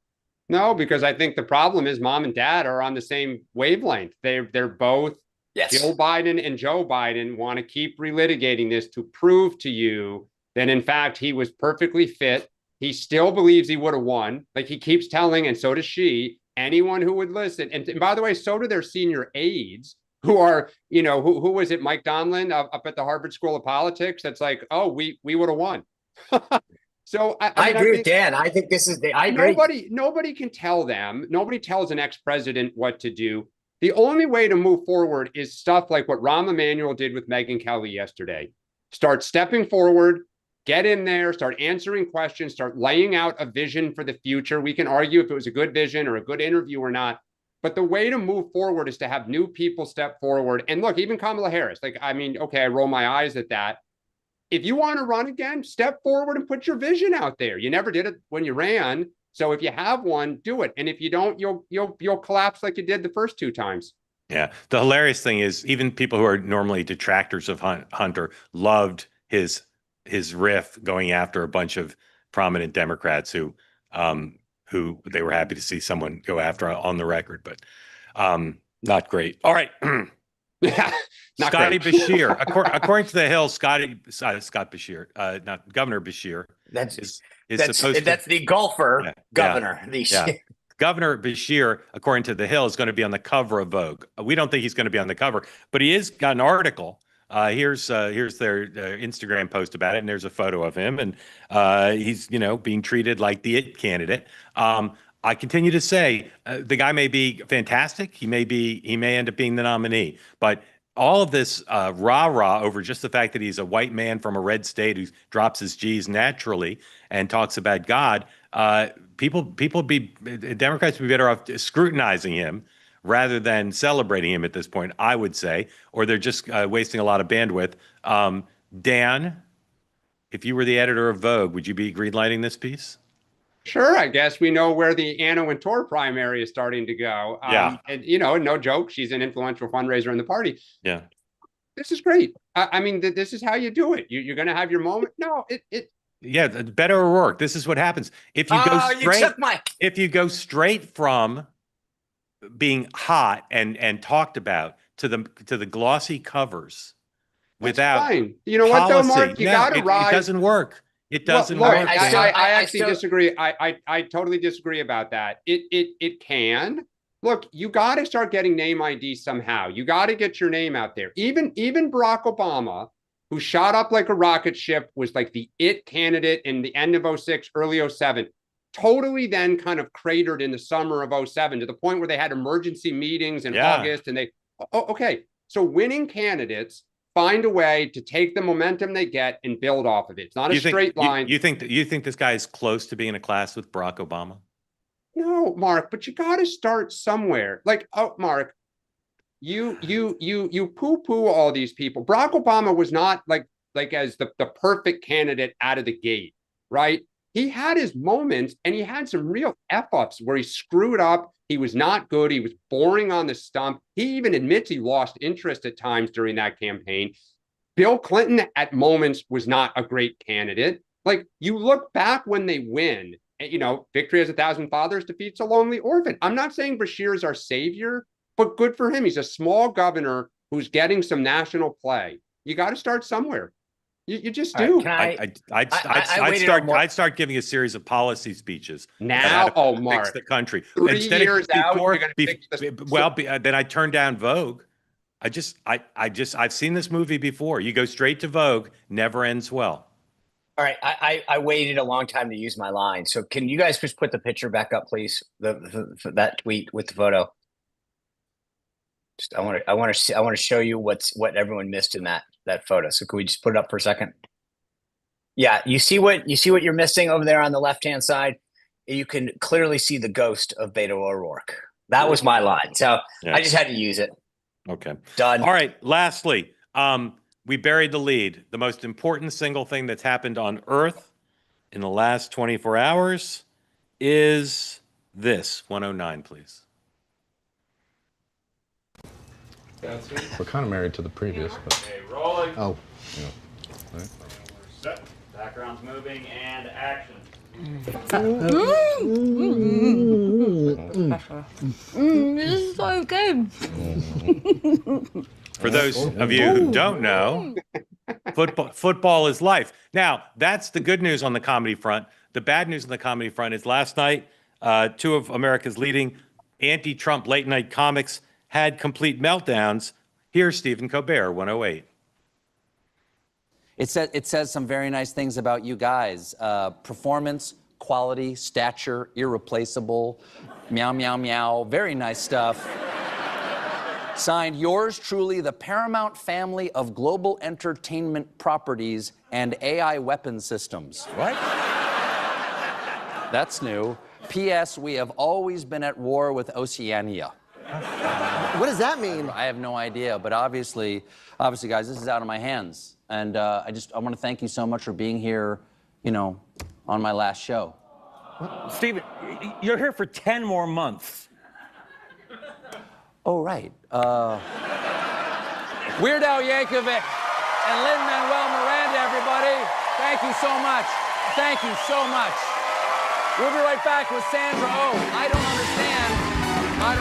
[SPEAKER 2] No, because I think the problem is mom and dad are on the same wavelength. They're both, yes. Jill Biden and Joe Biden want to keep relitigating this to prove to you that, in fact, he was perfectly fit. He still believes he would have won. Like he keeps telling, and so does she. Anyone who would listen, and by the way, so do their senior aides who are, you know, who was it, Mike Donlin up at the Harvard School of Politics? That's like, oh, we would have won. So I
[SPEAKER 3] agree with Dan. I think this is I agree.
[SPEAKER 2] Nobody can tell them. Nobody tells an ex-president what to do. The only way to move forward is stuff like what Rahm Emanuel did with Megyn Kelly yesterday. Start stepping forward. Get in there, start answering questions, start laying out a vision for the future. We can argue if it was a good vision or a good interview or not. But the way to move forward is to have new people step forward. And look, even Kamala Harris, like, I mean, okay, I roll my eyes at that. If you want to run again, step forward and put your vision out there. You never did it when you ran. So if you have one, do it. And if you don't, you'll collapse like you did the first 2 times.
[SPEAKER 1] Yeah. The hilarious thing is even people who are normally detractors of Hunter loved his riff going after a bunch of prominent Democrats who they were happy to see someone go after on the record, but not great. All right. Scotty Beshear, according to the Hill, Scott Beshear, not Governor Beshear.
[SPEAKER 3] That's the golfer governor.
[SPEAKER 1] Yeah. Governor Beshear, according to the Hill, is going to be on the cover of Vogue. We don't think he's going to be on the cover, but he is got an article Here's their Instagram post about it, and there's a photo of him, and he's being treated like the it candidate. I continue to say the guy may be fantastic. He may end up being the nominee, but all of this rah-rah over just the fact that he's a white man from a red state who drops his G's naturally and talks about God, Democrats would be better off scrutinizing him rather than celebrating him at this point, I would say, or they're just wasting a lot of bandwidth. Dan, if you were the editor of Vogue, would you be greenlighting this piece?
[SPEAKER 2] Sure, I guess we know where the Anna Wintour primary is starting to go.
[SPEAKER 1] Yeah.
[SPEAKER 2] And, no joke, she's an influential fundraiser in the party.
[SPEAKER 1] Yeah.
[SPEAKER 2] This is great. I mean, this is how you do it. You're going to have your moment. No,
[SPEAKER 1] Yeah, better or work. This is what happens. If you go straight, if you go straight from being hot and talked about to the glossy covers without
[SPEAKER 2] fine. You know what though, Mark? You got to rise.
[SPEAKER 1] It doesn't work. It doesn't
[SPEAKER 2] work.
[SPEAKER 1] work.
[SPEAKER 2] I actually disagree. I totally disagree about that. It can. Look, you got to start getting name ID somehow. You got to get your name out there. Even Barack Obama, who shot up like a rocket ship, was like the it candidate in the end of 06, early 07. Totally then kind of cratered in the summer of 07 to the point where they had emergency meetings in August, and okay. So winning candidates find a way to take the momentum they get and build off of it. It's not a straight line.
[SPEAKER 1] You think this guy is close to being in a class with Barack Obama?
[SPEAKER 2] No, Mark, but you got to start somewhere. Like, Mark, you poo-poo all these people. Barack Obama was not like as the perfect candidate out of the gate, right? He had his moments, and he had some real F-ups where he screwed up. He was not good. He was boring on the stump. He even admits he lost interest at times during that campaign. Bill Clinton at moments was not a great candidate. Like, you look back when they win, victory has 1,000 fathers, defeats a lonely orphan. I'm not saying Beshear is our savior, but good for him. He's a small governor who's getting some national play. You got to start somewhere. You just do.
[SPEAKER 1] I'd start giving a series of policy speaves
[SPEAKER 2] now. Mark,
[SPEAKER 1] fix the country.
[SPEAKER 2] 3 years out, you're going to fix this.
[SPEAKER 1] Then I turned down Vogue. I've seen this movie before. You go straight to Vogue, never ends well.
[SPEAKER 3] All right, I waited a long time to use my line. So can you guys just put the picture back up, please? That tweet with the photo. I want to show you what everyone missed in that photo. So can we just put it up for a second? Yeah, you see what you're missing over there on the left-hand side? You can clearly see the ghost of Beto O'Rourke. That was my line. So yeah. I just had to use it.
[SPEAKER 1] Okay.
[SPEAKER 3] Done.
[SPEAKER 1] All right. Lastly, we buried the lead. The most important single thing that's happened on Earth in the last 24 hours is this. 109, please.
[SPEAKER 6] We're kind of married to the previous, but
[SPEAKER 7] okay, rolling.
[SPEAKER 6] Oh, yeah. Right.
[SPEAKER 7] Set. Background's moving and action.
[SPEAKER 5] This is so good.
[SPEAKER 1] For those of you who don't know, football is life. Now, that's the good news on the comedy front. The bad news on the comedy front is last night, two of America's leading anti-Trump late-night comics had complete meltdowns. Here's Stephen Colbert, 108.
[SPEAKER 8] It says some very nice things about you guys. Performance, quality, stature, irreplaceable, meow, meow, meow, very nice stuff. Signed, yours truly, the paramount family of global entertainment properties and AI weapon systems.
[SPEAKER 1] What?
[SPEAKER 8] That's new. P.S. We have always been at war with Oceania.
[SPEAKER 9] What does that mean?
[SPEAKER 8] I have no idea, but obviously, guys, this is out of my hands. And I want to thank you so much for being here, on my last show.
[SPEAKER 7] Stephen, you're here for 10 more months.
[SPEAKER 8] Oh, right. Weird Al Yankovic and Lin-Manuel Miranda, everybody. Thank you so much. Thank you so much. We'll be right back with Sandra Oh. I don't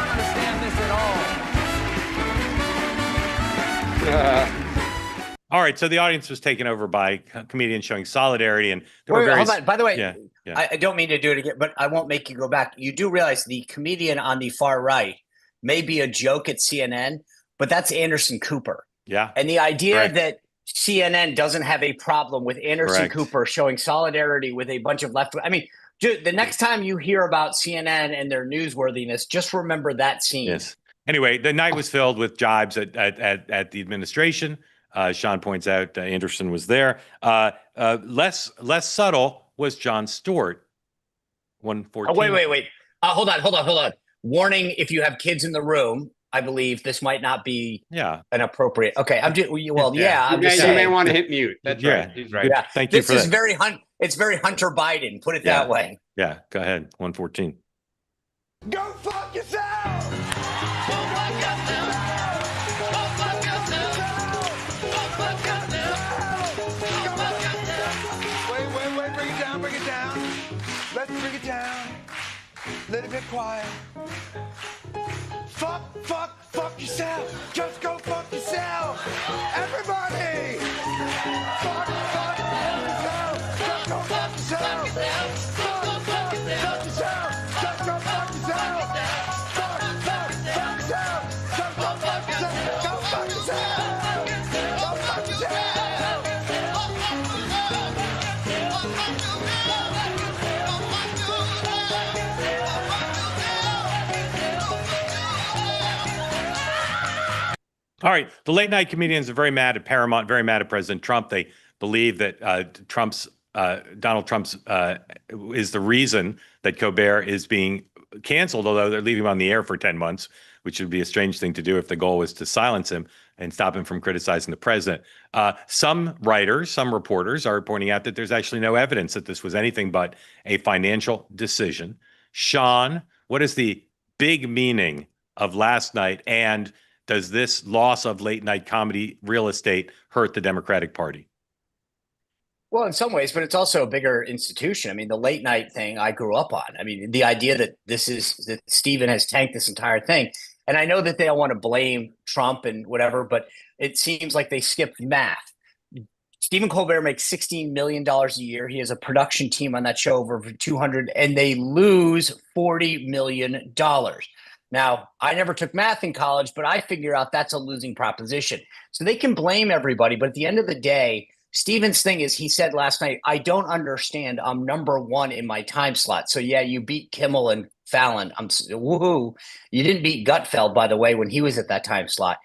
[SPEAKER 8] understand this at all.
[SPEAKER 1] All right, so the audience was taken over by comedians showing solidarity, and
[SPEAKER 3] hold on. By the way,
[SPEAKER 1] yeah.
[SPEAKER 3] I don't mean to do it again, but I won't make you go back. You do realize the comedian on the far right may be a joke at CNN, but that's Anderson Cooper.
[SPEAKER 1] Yeah.
[SPEAKER 3] And the idea
[SPEAKER 1] Correct.
[SPEAKER 3] that CNN doesn't have a problem with Anderson
[SPEAKER 1] Correct.
[SPEAKER 3] Cooper showing solidarity with a bunch of left. I mean, the next time you hear about CNN and their newsworthiness, just remember that scene.
[SPEAKER 1] Yes. Anyway, the night was filled with jibes at the administration. Sean points out Anderson was there. Less subtle was Jon Stewart. 114.
[SPEAKER 3] Wait. Hold on. Warning: if you have kids in the room, I believe this might not be an appropriate. Okay, I'm just
[SPEAKER 2] You
[SPEAKER 3] saying.
[SPEAKER 2] may want to hit mute. That's right. He's right.
[SPEAKER 3] Yeah,
[SPEAKER 1] thank you
[SPEAKER 3] this
[SPEAKER 1] for
[SPEAKER 3] is
[SPEAKER 1] that.
[SPEAKER 3] It's very Hunter Biden. Put it that way.
[SPEAKER 1] Yeah, go ahead. 114.
[SPEAKER 10] Go fuck yourself! Wait, bring it down. Let's bring it down. Let it get quiet. Fuck yourself. Just go fuck yourself. Everybody! Fuck yourself. Just go fuck yourself. Fuck yourself. Just go fuck yourself. Fuck yourself. Just go fuck yourself. Go fuck yourself. Go fuck yourself.
[SPEAKER 1] All right. The late night comedians are very mad at Paramount, very mad at President Trump. They believe that Donald Trump's is the reason that Colbert is being canceled, although they're leaving him on the air for 10 months, which would be a strange thing to do if the goal was to silence him and stop him from criticizing the president. Some writers, some reporters are pointing out that there's actually no evidence that this was anything but a financial decision. Sean, what is the big meaning of last night, and does this loss of late night comedy real estate hurt the Democratic Party?
[SPEAKER 3] Well, in some ways, but it's also a bigger institution. I mean, the late night thing I grew up on. I mean, the idea that that Stephen has tanked this entire thing. And I know that they all want to blame Trump and whatever, but it seems like they skipped math. Stephen Colbert makes $16 million a year. He has a production team on that show over 200, and they lose $40 million. Now, I never took math in college, but I figure out that's a losing proposition. So they can blame everybody. But at the end of the day, Stephen's thing is, he said last night, I don't understand. I'm number one in my time slot. So yeah, you beat Kimmel and Fallon. Woohoo. You didn't beat Gutfeld, by the way, when he was at that time slot.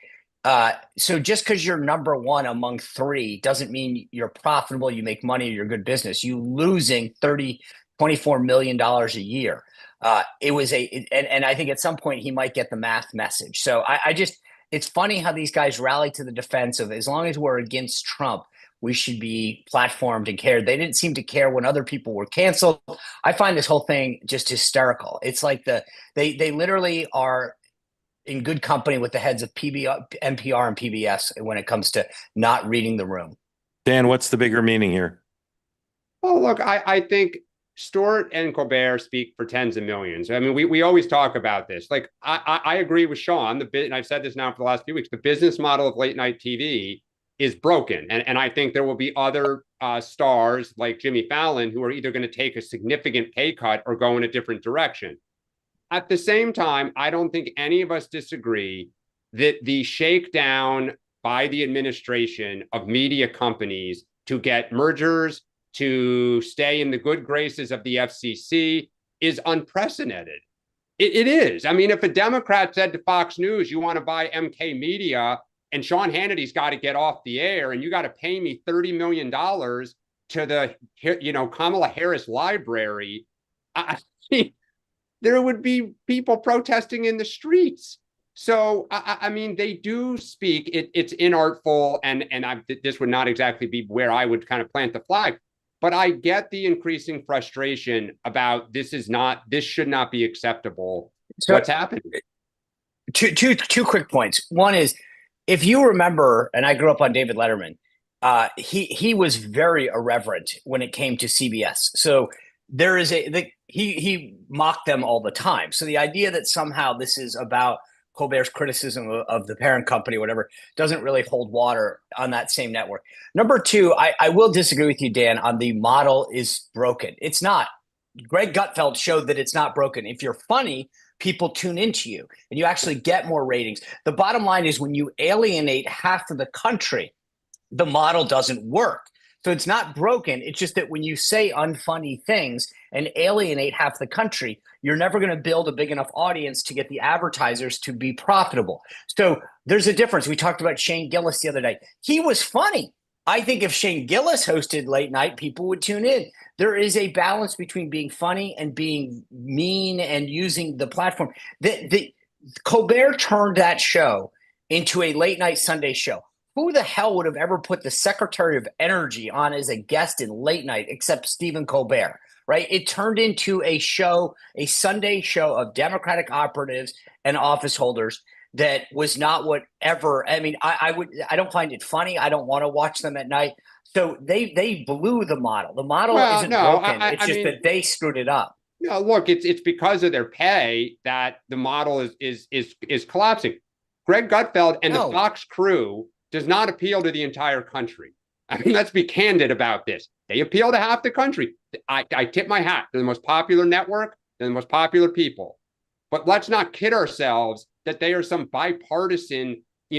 [SPEAKER 3] So just because you're number one among three doesn't mean you're profitable, you make money, or you're good business. You losing $24 million a year. And I think at some point he might get the math message. So it's funny how these guys rally to the defense of, as long as we're against Trump, we should be platformed and cared. They didn't seem to care when other people were canceled. I find this whole thing just hysterical. It's like they literally are in good company with the heads of NPR and PBS when it comes to not reading the room.
[SPEAKER 1] Dan, what's the bigger meaning here?
[SPEAKER 2] Well, look, I think Stewart and Colbert speak for tens of millions. I mean, we always talk about this. Like, I agree with Sean, and I've said this now for the last few weeks, the business model of late night TV is broken. And I think there will be other stars like Jimmy Fallon who are either going to take a significant pay cut or go in a different direction. At the same time, I don't think any of us disagree that the shakedown by the administration of media companies to get mergers, to stay in the good graces of the FCC is unprecedented. It is. I mean, if a Democrat said to Fox News, you want to buy MK Media, and Sean Hannity's got to get off the air, and you got to pay me $30 million to the, Kamala Harris library, I mean, there would be people protesting in the streets. So, I mean, they do speak. It's inartful, and this would not exactly be where I would kind of plant the flag. But I get the increasing frustration about this should not be acceptable. So what's happening?
[SPEAKER 3] Two quick points. One is, if you remember, and I grew up on David Letterman, he was very irreverent when it came to CBS. So there is he mocked them all the time. So the idea that somehow this is about Colbert's criticism of the parent company, whatever, doesn't really hold water on that same network. Number two, I will disagree with you, Dan, on the model is broken. It's not. Greg Gutfeld showed that it's not broken. If you're funny, people tune into you and you actually get more ratings. The bottom line is when you alienate half of the country, the model doesn't work. So it's not broken. It's just that when you say unfunny things and alienate half the country, you're never going to build a big enough audience to get the advertisers to be profitable. So there's a difference. We talked about Shane Gillis the other day. He was funny. I think if Shane Gillis hosted late night, people would tune in. There is a balance between being funny and being mean and using the platform. The Colbert turned that show into a late night Sunday show. Who the hell would have ever put the Secretary of Energy on as a guest in late night except Stephen Colbert, right? It turned into a show, a Sunday show of Democratic operatives and office holders that was not whatever. I mean, I don't find it funny. I don't want to watch them at night. So they blew the model. The model isn't broken. It's just that they screwed it up.
[SPEAKER 2] No, look, it's because of their pay that the model is collapsing. Greg Gutfeld and the Fox crew does not appeal to the entire country. I mean, let's be candid about this. They appeal to half the country. I tip my hat. They're the most popular network. They're the most popular people. But let's not kid ourselves that they are some bipartisan,
[SPEAKER 1] the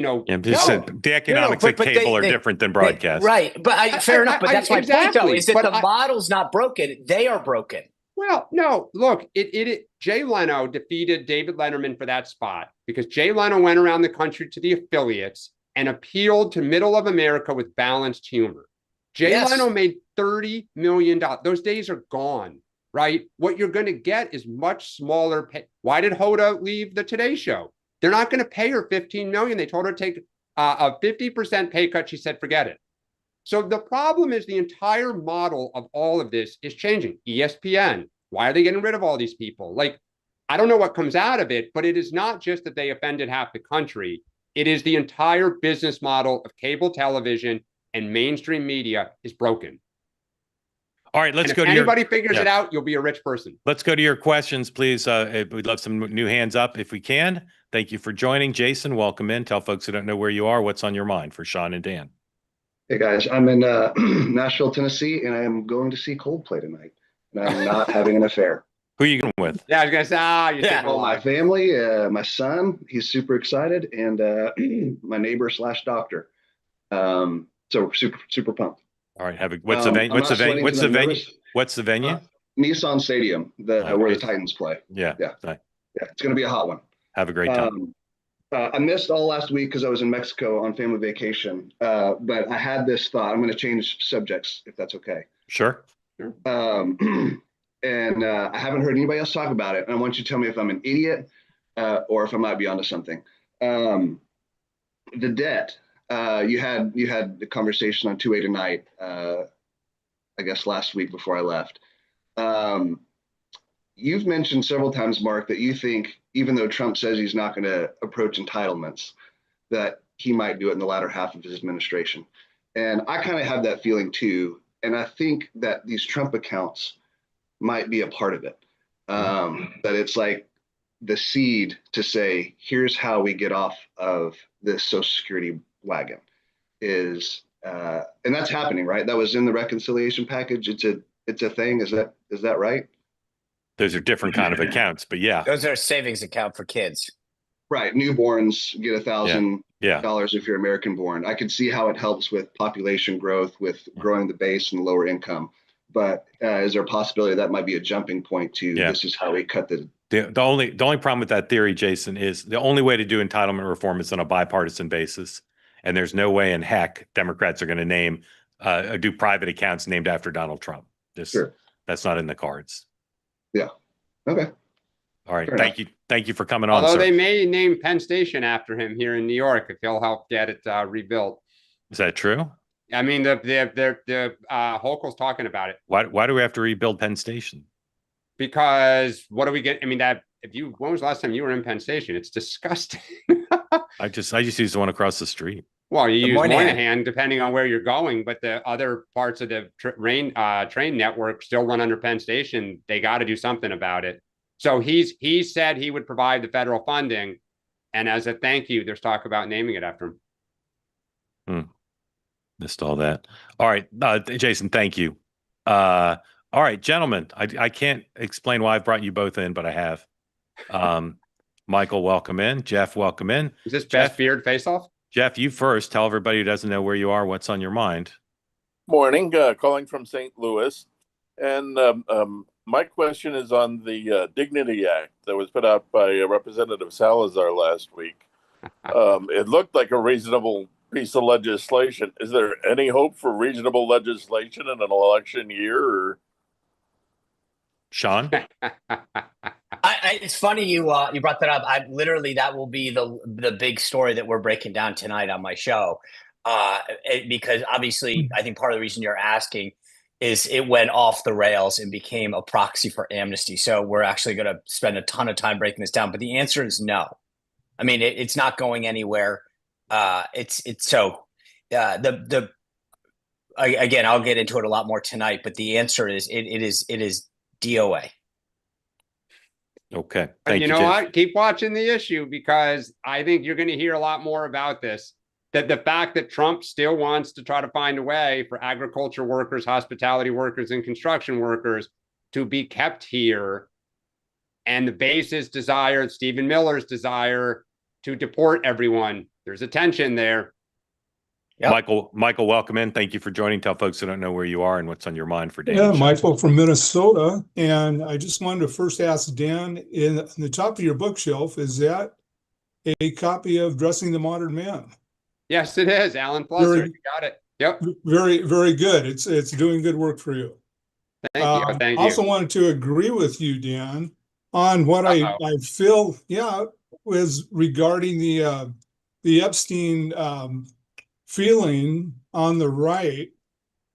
[SPEAKER 1] economics of cable are different than broadcast.
[SPEAKER 3] Right. But fair enough. But that's my point, though, is that the model's not broken. They are broken.
[SPEAKER 2] Well, no, look, Jay Leno defeated David Letterman for that spot because Jay Leno went around the country to the affiliates and appealed to middle of America with balanced humor. Jay Leno made $30 million. Those days are gone, right? What you're going to get is much smaller pay. Why did Hoda leave the Today Show? They're not going to pay her $15 million. They told her to take a 50% pay cut. She said, forget it. So the problem is the entire model of all of this is changing. ESPN, why are they getting rid of all these people? Like, I don't know what comes out of it, but it is not just that they offended half the country. It is the entire business model of cable television and mainstream media is broken.
[SPEAKER 1] All right, let's go to
[SPEAKER 2] anybody figures it out, you'll be a rich person.
[SPEAKER 1] Let's go to your questions, please. We'd love some new hands up if we can. Thank you for joining. Jason, welcome in. Tell folks who don't know where you are, what's on your mind for Sean and Dan.
[SPEAKER 11] Hey guys, I'm in Nashville, Tennessee, and I am going to see Coldplay tonight. And I'm not having an affair.
[SPEAKER 1] Who are you going with?
[SPEAKER 2] Yeah, I was going to say,
[SPEAKER 11] my family, my son, he's super excited, and my neighbor / doctor. So super pumped.
[SPEAKER 1] All right, what's the venue? What's the venue? What's the venue?
[SPEAKER 11] Nissan Stadium, where the Titans play.
[SPEAKER 1] Yeah,
[SPEAKER 11] it's going to be a hot one.
[SPEAKER 1] Have a great time.
[SPEAKER 11] I missed all last week because I was in Mexico on family vacation. But I had this thought. I'm going to change subjects if that's okay.
[SPEAKER 1] Sure.
[SPEAKER 11] And I haven't heard anybody else talk about it. And I want you to tell me if I'm an idiot or if I might be onto something. The debt. You had the conversation on 2A tonight. I guess last week before I left. You've mentioned several times, Mark, that you think even though Trump says he's not going to approach entitlements, that he might do it in the latter half of his administration. And I kind of have that feeling too. And I think that these Trump accounts might be a part of it. That it's like the seed to say, here's how we get off of this Social Security wagon is, and that's happening, right? That was in the reconciliation package. It's a thing. Is that right?
[SPEAKER 1] Those are different kind of accounts, but yeah.
[SPEAKER 3] Those are a savings account for kids.
[SPEAKER 11] Right. Newborns get $1,000 if you're American born. I could see how it helps with population growth, with growing the base and lower income. But is there a possibility that might be a jumping point to this is how we cut
[SPEAKER 1] the only problem with that theory, Jason, is the only way to do entitlement reform is on a bipartisan basis. And there's no way in heck Democrats are going to do private accounts named after Donald Trump. That's not in the cards.
[SPEAKER 11] Yeah. Okay.
[SPEAKER 1] All right. Thank you for coming on.
[SPEAKER 2] Although they may name Penn Station after him here in New York if he'll help get it rebuilt.
[SPEAKER 1] Is that true?
[SPEAKER 2] I mean, the Hochul's talking about it.
[SPEAKER 1] Why do we have to rebuild Penn Station?
[SPEAKER 2] Because what do we get? I mean, when was the last time you were in Penn Station? It's disgusting.
[SPEAKER 1] I just use the one across the street.
[SPEAKER 2] Well, you use Moynihan depending on where you're going, but the other parts of the train network still run under Penn Station. They got to do something about it. So he said he would provide the federal funding, and as a thank you, there's talk about naming it after him.
[SPEAKER 1] Missed all that. All right, Jason, thank you. All right, gentlemen, I can't explain why I've brought you both in, but I have. Michael, welcome in. Jeff, welcome in.
[SPEAKER 2] Is this
[SPEAKER 1] Jeff,
[SPEAKER 2] best beard face-off?
[SPEAKER 1] Jeff, you first. Tell everybody who doesn't know where you are what's on your mind.
[SPEAKER 12] Morning, calling from St. Louis. And my question is on the Dignity Act that was put out by Representative Salazar last week. It looked like a reasonable piece of legislation. Is there any hope for reasonable legislation in an election year? Or?
[SPEAKER 1] Sean?
[SPEAKER 3] It's funny you brought that up. That will be the big story that we're breaking down tonight on my show. Because obviously, I think part of the reason you're asking is it went off the rails and became a proxy for amnesty. So we're actually going to spend a ton of time breaking this down. But the answer is no. I mean, it's not going anywhere. Again, I'll get into it a lot more tonight. But the answer is it is DOA.
[SPEAKER 1] Okay.
[SPEAKER 2] Thank you. You know what? Keep watching the issue, because I think you're going to hear a lot more about this. That the fact that Trump still wants to try to find a way for agriculture workers, hospitality workers, and construction workers to be kept here, and the base's desire, Stephen Miller's desire, to deport everyone. There's a tension there.
[SPEAKER 1] Yep. Michael, welcome in. Thank you for joining. Tell folks who don't know where you are and what's on your mind for Dan.
[SPEAKER 13] Yeah, Michael from Minnesota. And I just wanted to first ask Dan, in the top of your bookshelf, is that a copy of Dressing the Modern Man?
[SPEAKER 2] Yes, it is. Alan Plusser, you got it. Yep.
[SPEAKER 13] Very, very good. It's doing good work for you.
[SPEAKER 2] Thank you. Thank you.
[SPEAKER 13] I also wanted to agree with you, Dan, on what I feel, was regarding the Epstein feeling on the right.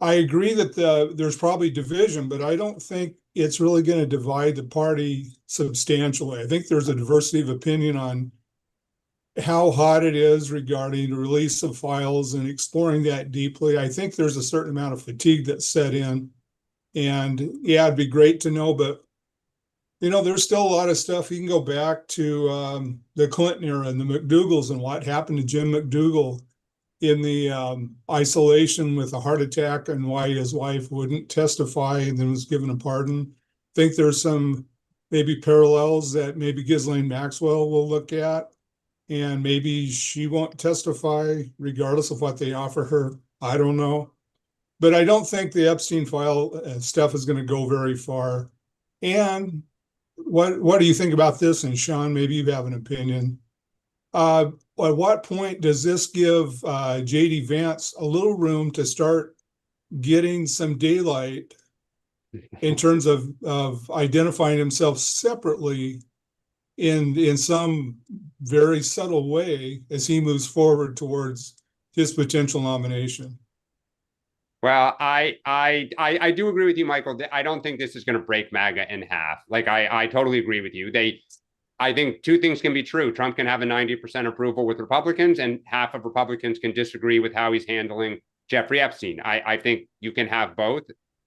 [SPEAKER 13] I agree that there's probably division, but I don't think it's really going to divide the party substantially. I think there's a diversity of opinion on how hot it is regarding the release of files and exploring that deeply. I think there's a certain amount of fatigue that's set in. And it'd be great to know, but there's still a lot of stuff. You can go back to the Clinton era and the McDougalls and what happened to Jim McDougal in the isolation with a heart attack, and why his wife wouldn't testify and then was given a pardon. I think there's some maybe parallels that maybe Ghislaine Maxwell will look at, and maybe she won't testify regardless of what they offer her. I don't know. But I don't think the Epstein file stuff is going to go very far. And what do you think about this? And Sean, maybe you have an opinion. At what point does this give J.D. Vance a little room to start getting some daylight in terms of identifying himself separately in some very subtle way as he moves forward towards his potential nomination?
[SPEAKER 2] Well, I do agree with you, Michael. I don't think this is going to break MAGA in half. Like, I totally agree with you. I think two things can be true. Trump can have a 90% approval with Republicans, and half of Republicans can disagree with how he's handling Jeffrey Epstein. I think you can have both.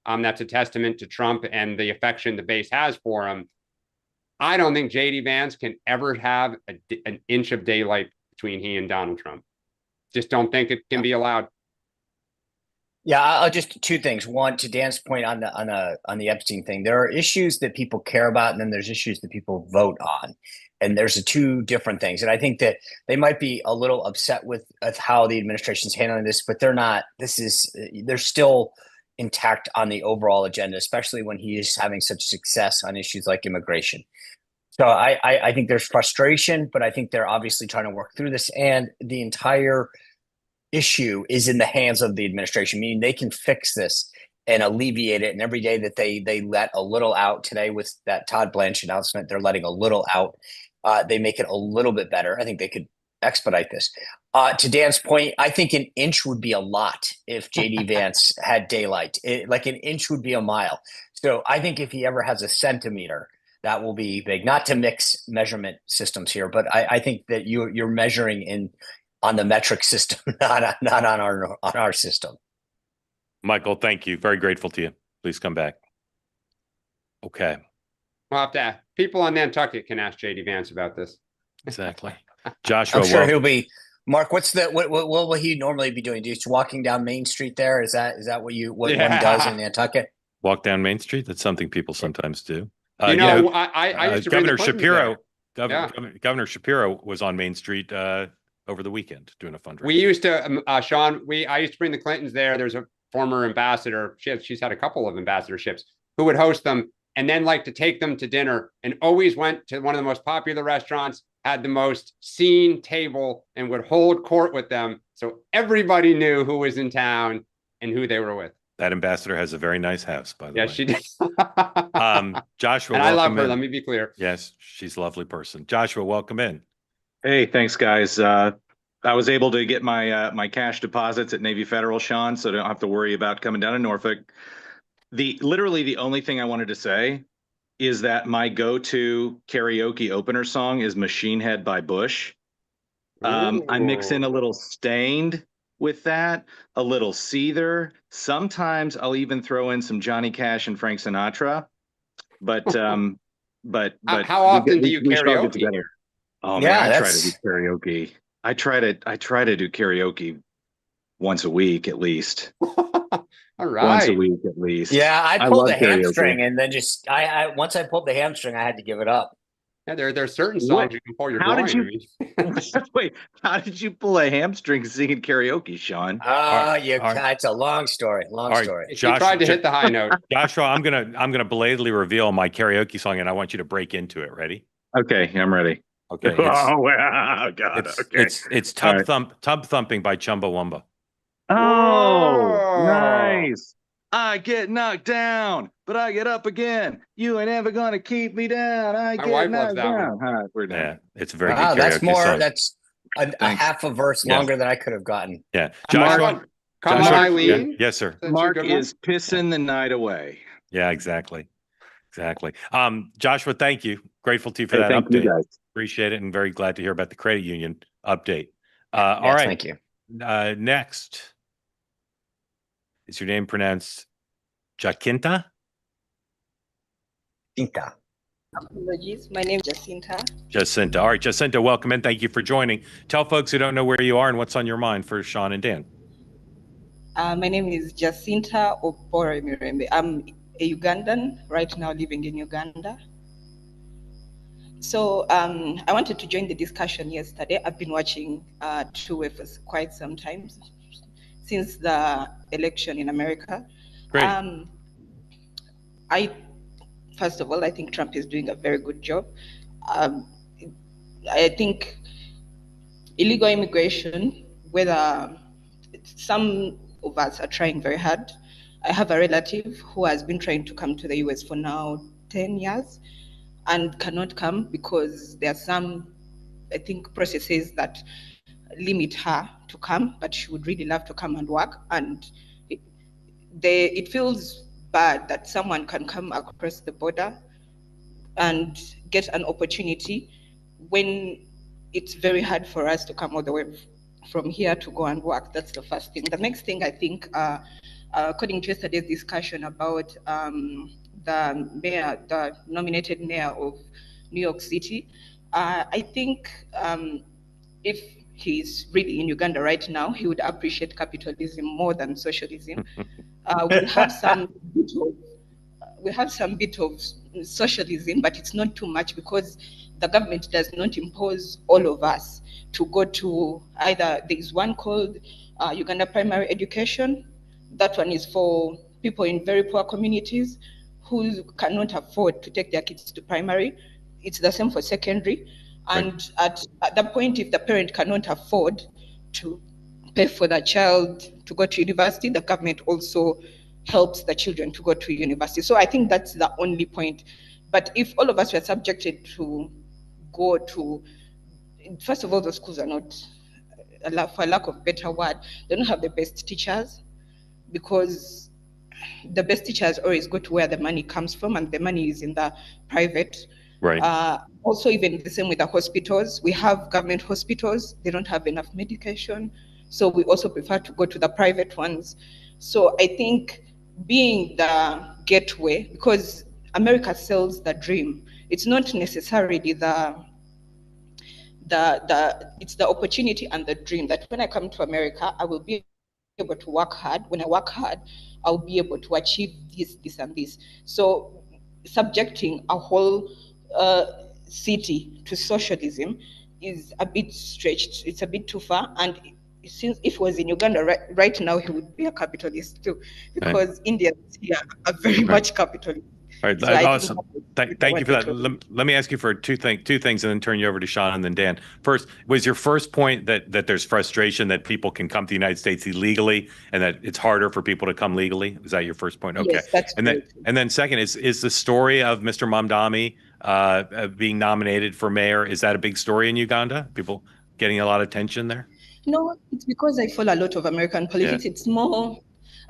[SPEAKER 2] That's a testament to Trump and the affection the base has for him. I don't think J.D. Vance can ever have an inch of daylight between he and Donald Trump. Just don't think it can be allowed.
[SPEAKER 3] Yeah, I'll just two things. One, to Dan's point on the Epstein thing, there are issues that people care about, and then there's issues that people vote on, and there's two different things. And I think that they might be a little upset with how the administration's handling this, but they're not. They're still intact on the overall agenda, especially when he is having such success on issues like immigration. So I think there's frustration, but I think they're obviously trying to work through this, and the entire issue is in the hands of the administration, meaning they can fix this and alleviate it. And every day that they let a little out, today with that Todd Blanche announcement, they're letting a little out. They make it a little bit better. I think they could expedite this. To Dan's point, I think an inch would be a lot if JD Vance had daylight. Like an inch would be a mile. So I think if he ever has a centimeter, that will be big. Not to mix measurement systems here, but I think that you're measuring on the metric system, not on our system.
[SPEAKER 1] Michael, thank you. Very grateful to you. Please come back. Okay.
[SPEAKER 2] We'll have to people on Nantucket can ask J.D. Vance about this.
[SPEAKER 1] Exactly. Joshua,
[SPEAKER 3] I'm sure he'll be. Mark, what will he normally be doing? Just walking down Main Street there? Is that what one does in Nantucket?
[SPEAKER 1] Walk down Main Street? That's something people sometimes do.
[SPEAKER 2] I used to bring the
[SPEAKER 1] Governor
[SPEAKER 2] Clintons
[SPEAKER 1] Shapiro.
[SPEAKER 2] there.
[SPEAKER 1] Governor Shapiro was on Main Street over the weekend doing a fundraiser.
[SPEAKER 2] We used to, Sean. I used to bring the Clintons there. There's a former ambassador. She's had a couple of ambassadorships who would host them, and then like to take them to dinner, and always went to one of the most popular restaurants, had the most seen table, and would hold court with them, so everybody knew who was in town and who they were with.
[SPEAKER 1] That ambassador has a very nice house, by the way.
[SPEAKER 2] Yes, she did.
[SPEAKER 1] Joshua,
[SPEAKER 2] and I love her.
[SPEAKER 1] in.
[SPEAKER 2] Let me be clear.
[SPEAKER 1] Yes, she's a lovely person. Joshua, welcome in.
[SPEAKER 14] Hey, thanks, guys. I was able to get my cash deposits at Navy Federal, Sean, so I don't have to worry about coming down to Norfolk. Literally the only thing I wanted to say is that my go-to karaoke opener song is Machine Head by Bush. I mix in a little Stained with that, a little Seether. Sometimes I'll even throw in some Johnny Cash and Frank Sinatra. But
[SPEAKER 2] how often do you karaoke?
[SPEAKER 14] Oh man, I try to do karaoke. I try to do karaoke once a week at least.
[SPEAKER 2] All right.
[SPEAKER 14] Once a week at least.
[SPEAKER 3] Yeah, I pulled the hamstring and then just once I pulled the hamstring, I had to give it up.
[SPEAKER 2] Yeah, there are certain songs you can pull your
[SPEAKER 14] Wait, how did you pull a hamstring singing karaoke, Sean?
[SPEAKER 3] It's a long story.
[SPEAKER 2] He tried to hit the high note.
[SPEAKER 1] Joshua, I'm gonna belatedly reveal my karaoke song, and I want you to break into it. Ready?
[SPEAKER 14] Okay, I'm ready.
[SPEAKER 1] Okay.
[SPEAKER 14] God. Okay.
[SPEAKER 1] It's Tub Thumping by Chumbawamba.
[SPEAKER 14] Oh, nice. I get knocked down, but I get up again. You ain't ever gonna keep me down. I get knocked down. All right, we're done.
[SPEAKER 1] Yeah, it's a very good karaoke song.
[SPEAKER 3] That's a half a verse longer than I could have gotten.
[SPEAKER 1] Yeah, Joshua.
[SPEAKER 2] Come on, Eileen.
[SPEAKER 1] Yes, sir.
[SPEAKER 14] Mark is pissing the night away.
[SPEAKER 1] Yeah, exactly. Joshua, thank you. Grateful to you for that
[SPEAKER 14] thank
[SPEAKER 1] update.
[SPEAKER 14] You guys.
[SPEAKER 1] Appreciate it, and very glad to hear about the credit union update. All right.
[SPEAKER 3] Thank you.
[SPEAKER 1] Next. Is your name pronounced Jacinta?
[SPEAKER 15] Jacinta. Apologies. My name is Jacinta.
[SPEAKER 1] Jacinta. All right, Jacinta, welcome in. Thank you for joining. Tell folks who don't know where you are and what's on your mind for Sean and Dan.
[SPEAKER 15] My name is Jacinta Opore Mirembe. I'm a Ugandan, right now living in Uganda. So I wanted to join the discussion yesterday. I've been watching True for quite some time, since the election in America.
[SPEAKER 1] Great.
[SPEAKER 15] First of all, I think Trump is doing a very good job. I think illegal immigration, whether some of us are trying very hard. I have a relative who has been trying to come to the US for now 10 years and cannot come because there are some, I think, processes that limit her to come, but she would really love to come and work. And it feels bad that someone can come across the border and get an opportunity when it's very hard for us to come all the way from here to go and work. That's the first thing. The next thing, I think, according to yesterday's discussion about the nominated mayor of New York City, I think if he's really in Uganda right now, he would appreciate capitalism more than socialism. We have some bit of socialism, but it's not too much because the government does not impose all of us to go to either. There is one called Uganda Primary Education. That one is for people in very poor communities who cannot afford to take their kids to primary. It's the same for secondary. And at that point, if the parent cannot afford to pay for the child to go to university, the government also helps the children to go to university. So I think that's the only point. But if all of us were subjected to go to, first of all, the schools are not, for lack of a better word, they don't have the best teachers, because the best teachers always go to where the money comes from, and the money is in the private.
[SPEAKER 1] Right.
[SPEAKER 15] Also, even the same with the hospitals. We have government hospitals, they don't have enough medication. So we also prefer to go to the private ones. So I think being the gateway, because America sells the dream. It's not necessarily it's the opportunity and the dream that when I come to America, I will be able to work hard. When I work hard, I'll be able to achieve this, and this. So subjecting a whole city to socialism is a bit stretched. It's a bit too far. And since if he was in Uganda right now, he would be a capitalist too, because Indians here are very much capitalist.
[SPEAKER 1] All right,
[SPEAKER 15] So I think
[SPEAKER 1] awesome. Thank you for that. Let me ask you for two things, and then turn you over to Sean and then Dan. First, was your first point that there's frustration that people can come to the United States illegally, and that it's harder for people to come legally? Was that your first point? Okay.
[SPEAKER 15] Yes, that's
[SPEAKER 1] and then second is the story of Mr. Mamdani being nominated for mayor. Is that a big story in Uganda? People getting a lot of attention there?
[SPEAKER 15] No, it's because I follow a lot of American politics. It's more,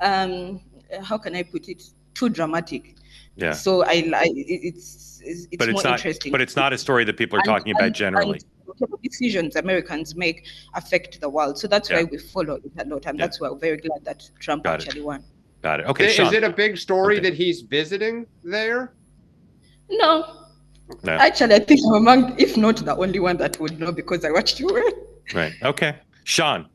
[SPEAKER 15] how can I put it? Too dramatic.
[SPEAKER 1] Yeah.
[SPEAKER 15] So it's
[SPEAKER 1] but
[SPEAKER 15] more
[SPEAKER 1] not,
[SPEAKER 15] interesting.
[SPEAKER 1] But it's not a story that people are talking about generally.
[SPEAKER 15] And decisions Americans make affect the world. So that's why we follow it a lot. And that's why we're very glad that Trump actually won.
[SPEAKER 1] Got it. Okay,
[SPEAKER 2] Is it a big story that he's visiting there?
[SPEAKER 15] No. Actually, I think I'm among, if not the only one that would know, because I watched you.
[SPEAKER 1] Right. Okay. Sean.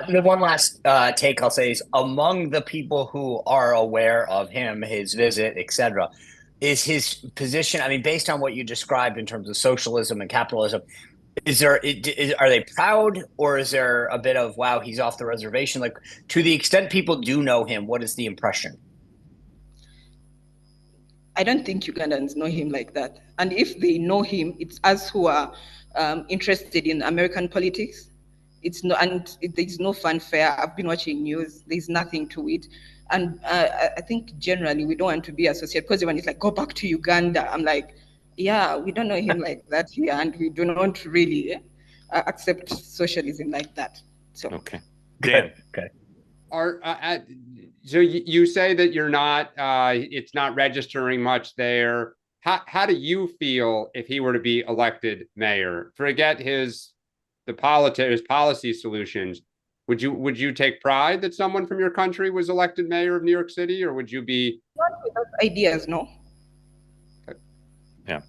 [SPEAKER 3] The one last take I'll say is, among the people who are aware of him, his visit, etc., is his position. I mean, based on what you described in terms of socialism and capitalism, are they proud, or is there a bit of, wow, he's off the reservation? Like, to the extent people do know him, what is the impression?
[SPEAKER 15] I don't think Ugandans know him like that. And if they know him, it's us who are interested in American politics. It's no, and there's no fanfare. I've been watching news. There's nothing to it. And I think generally we don't want to be associated, because when it's like, go back to Uganda, I'm like, yeah, we don't know him like that here, and we do not really accept socialism like that. So
[SPEAKER 1] okay, Dan.
[SPEAKER 3] Okay.
[SPEAKER 2] So you say that you're not, it's not registering much there. How do you feel if he were to be elected mayor? Forget his policy solutions. Would you take pride that someone from your country was elected mayor of New York City, or would you be?
[SPEAKER 15] Not without ideas, no.
[SPEAKER 1] Yeah.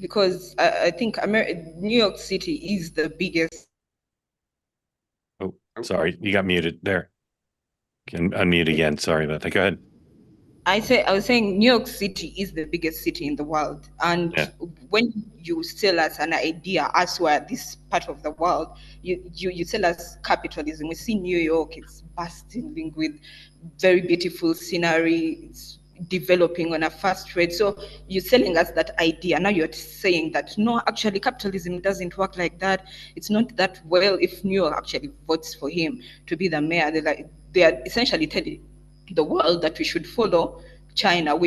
[SPEAKER 15] Because I think New York City is the biggest.
[SPEAKER 1] Oh, sorry, you got muted there. Can unmute again. Sorry about that. Go ahead.
[SPEAKER 15] I was saying New York City is the biggest city in the world. And when you sell us an idea, as we're this part of the world, you sell us capitalism. We see New York, it's bustling with very beautiful scenery, it's developing on a fast rate. So you're selling us that idea. Now you're saying that, no, actually capitalism doesn't work like that. It's not that well. If New York actually votes for him to be the mayor, they are essentially telling the world that we should follow China.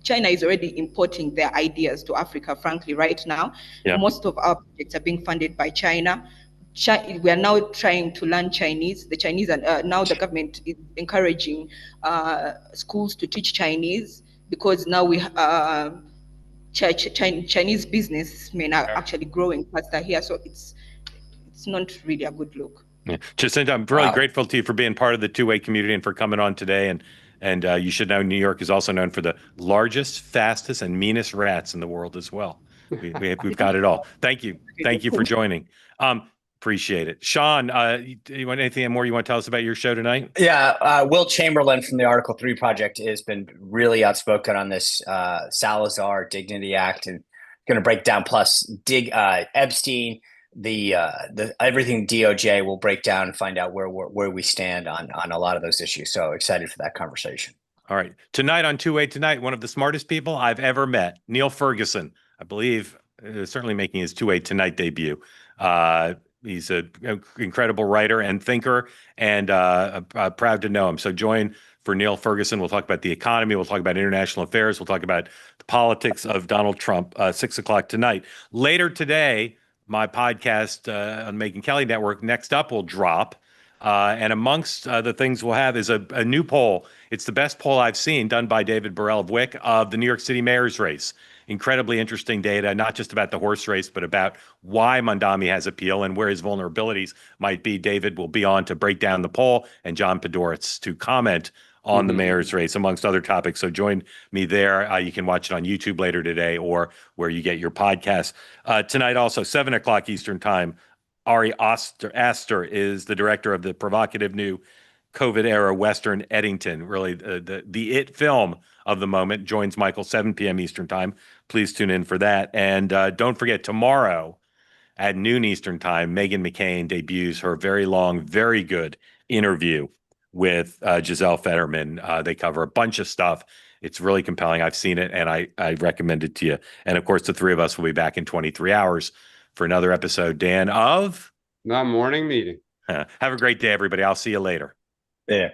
[SPEAKER 15] China is already importing their ideas to Africa, frankly, right now. Most of our projects are being funded by China. We are now trying to learn Chinese. The Chinese are now, the government is encouraging schools to teach Chinese, because now we Chinese businessmen are actually growing faster here. So it's not really a good look.
[SPEAKER 1] Yeah. Jacinta, I'm really grateful to you for being part of the two-way community and for coming on today. And you should know New York is also known for the largest, fastest, and meanest rats in the world as well. We've got it all. Thank you. Thank you for joining. Appreciate it. Sean, you want anything more you want to tell us about your show tonight?
[SPEAKER 3] Yeah, Will Chamberlain from the Article 3 Project has been really outspoken on this Salazar Dignity Act, and going to break down, plus Epstein, the everything DOJ will break down and find out where we stand on a lot of those issues. So excited for that conversation.
[SPEAKER 1] All right. Tonight on Two Way Tonight, one of the smartest people I've ever met, Neil Ferguson, I believe, certainly making his Two Way Tonight debut. He's an incredible writer and thinker, and proud to know him. So join for Neil Ferguson. We'll talk about the economy. We'll talk about international affairs. We'll talk about the politics of Donald Trump, 6 o'clock tonight. Later today, my podcast on Megyn Kelly Network, Next Up, will drop. And amongst the things we'll have is a new poll. It's the best poll I've seen, done by David Burrell of WIC, of the New York City mayor's race. Incredibly interesting data, not just about the horse race, but about why Mamdani has appeal and where his vulnerabilities might be. David will be on to break down the poll, and John Podhoretz to comment on the mayor's race, amongst other topics. So join me there. You can watch it on YouTube later today or where you get your podcasts. Tonight also, 7 o'clock Eastern Time, Ari Aster is the director of the provocative new COVID-era Western Eddington, really the it film of the moment, joins Michael 7 p.m. Eastern time. Please tune in for that. And don't forget, tomorrow at noon Eastern time, Meghan McCain debuts her very long, very good interview with Giselle Fetterman. They cover a bunch of stuff. It's really compelling. I've seen it, and I recommend it to you. And of course, the three of us will be back in 23 hours for another episode, Dan, of
[SPEAKER 2] The Morning Meeting.
[SPEAKER 1] Have a great day, everybody. I'll see you later.
[SPEAKER 3] Yeah.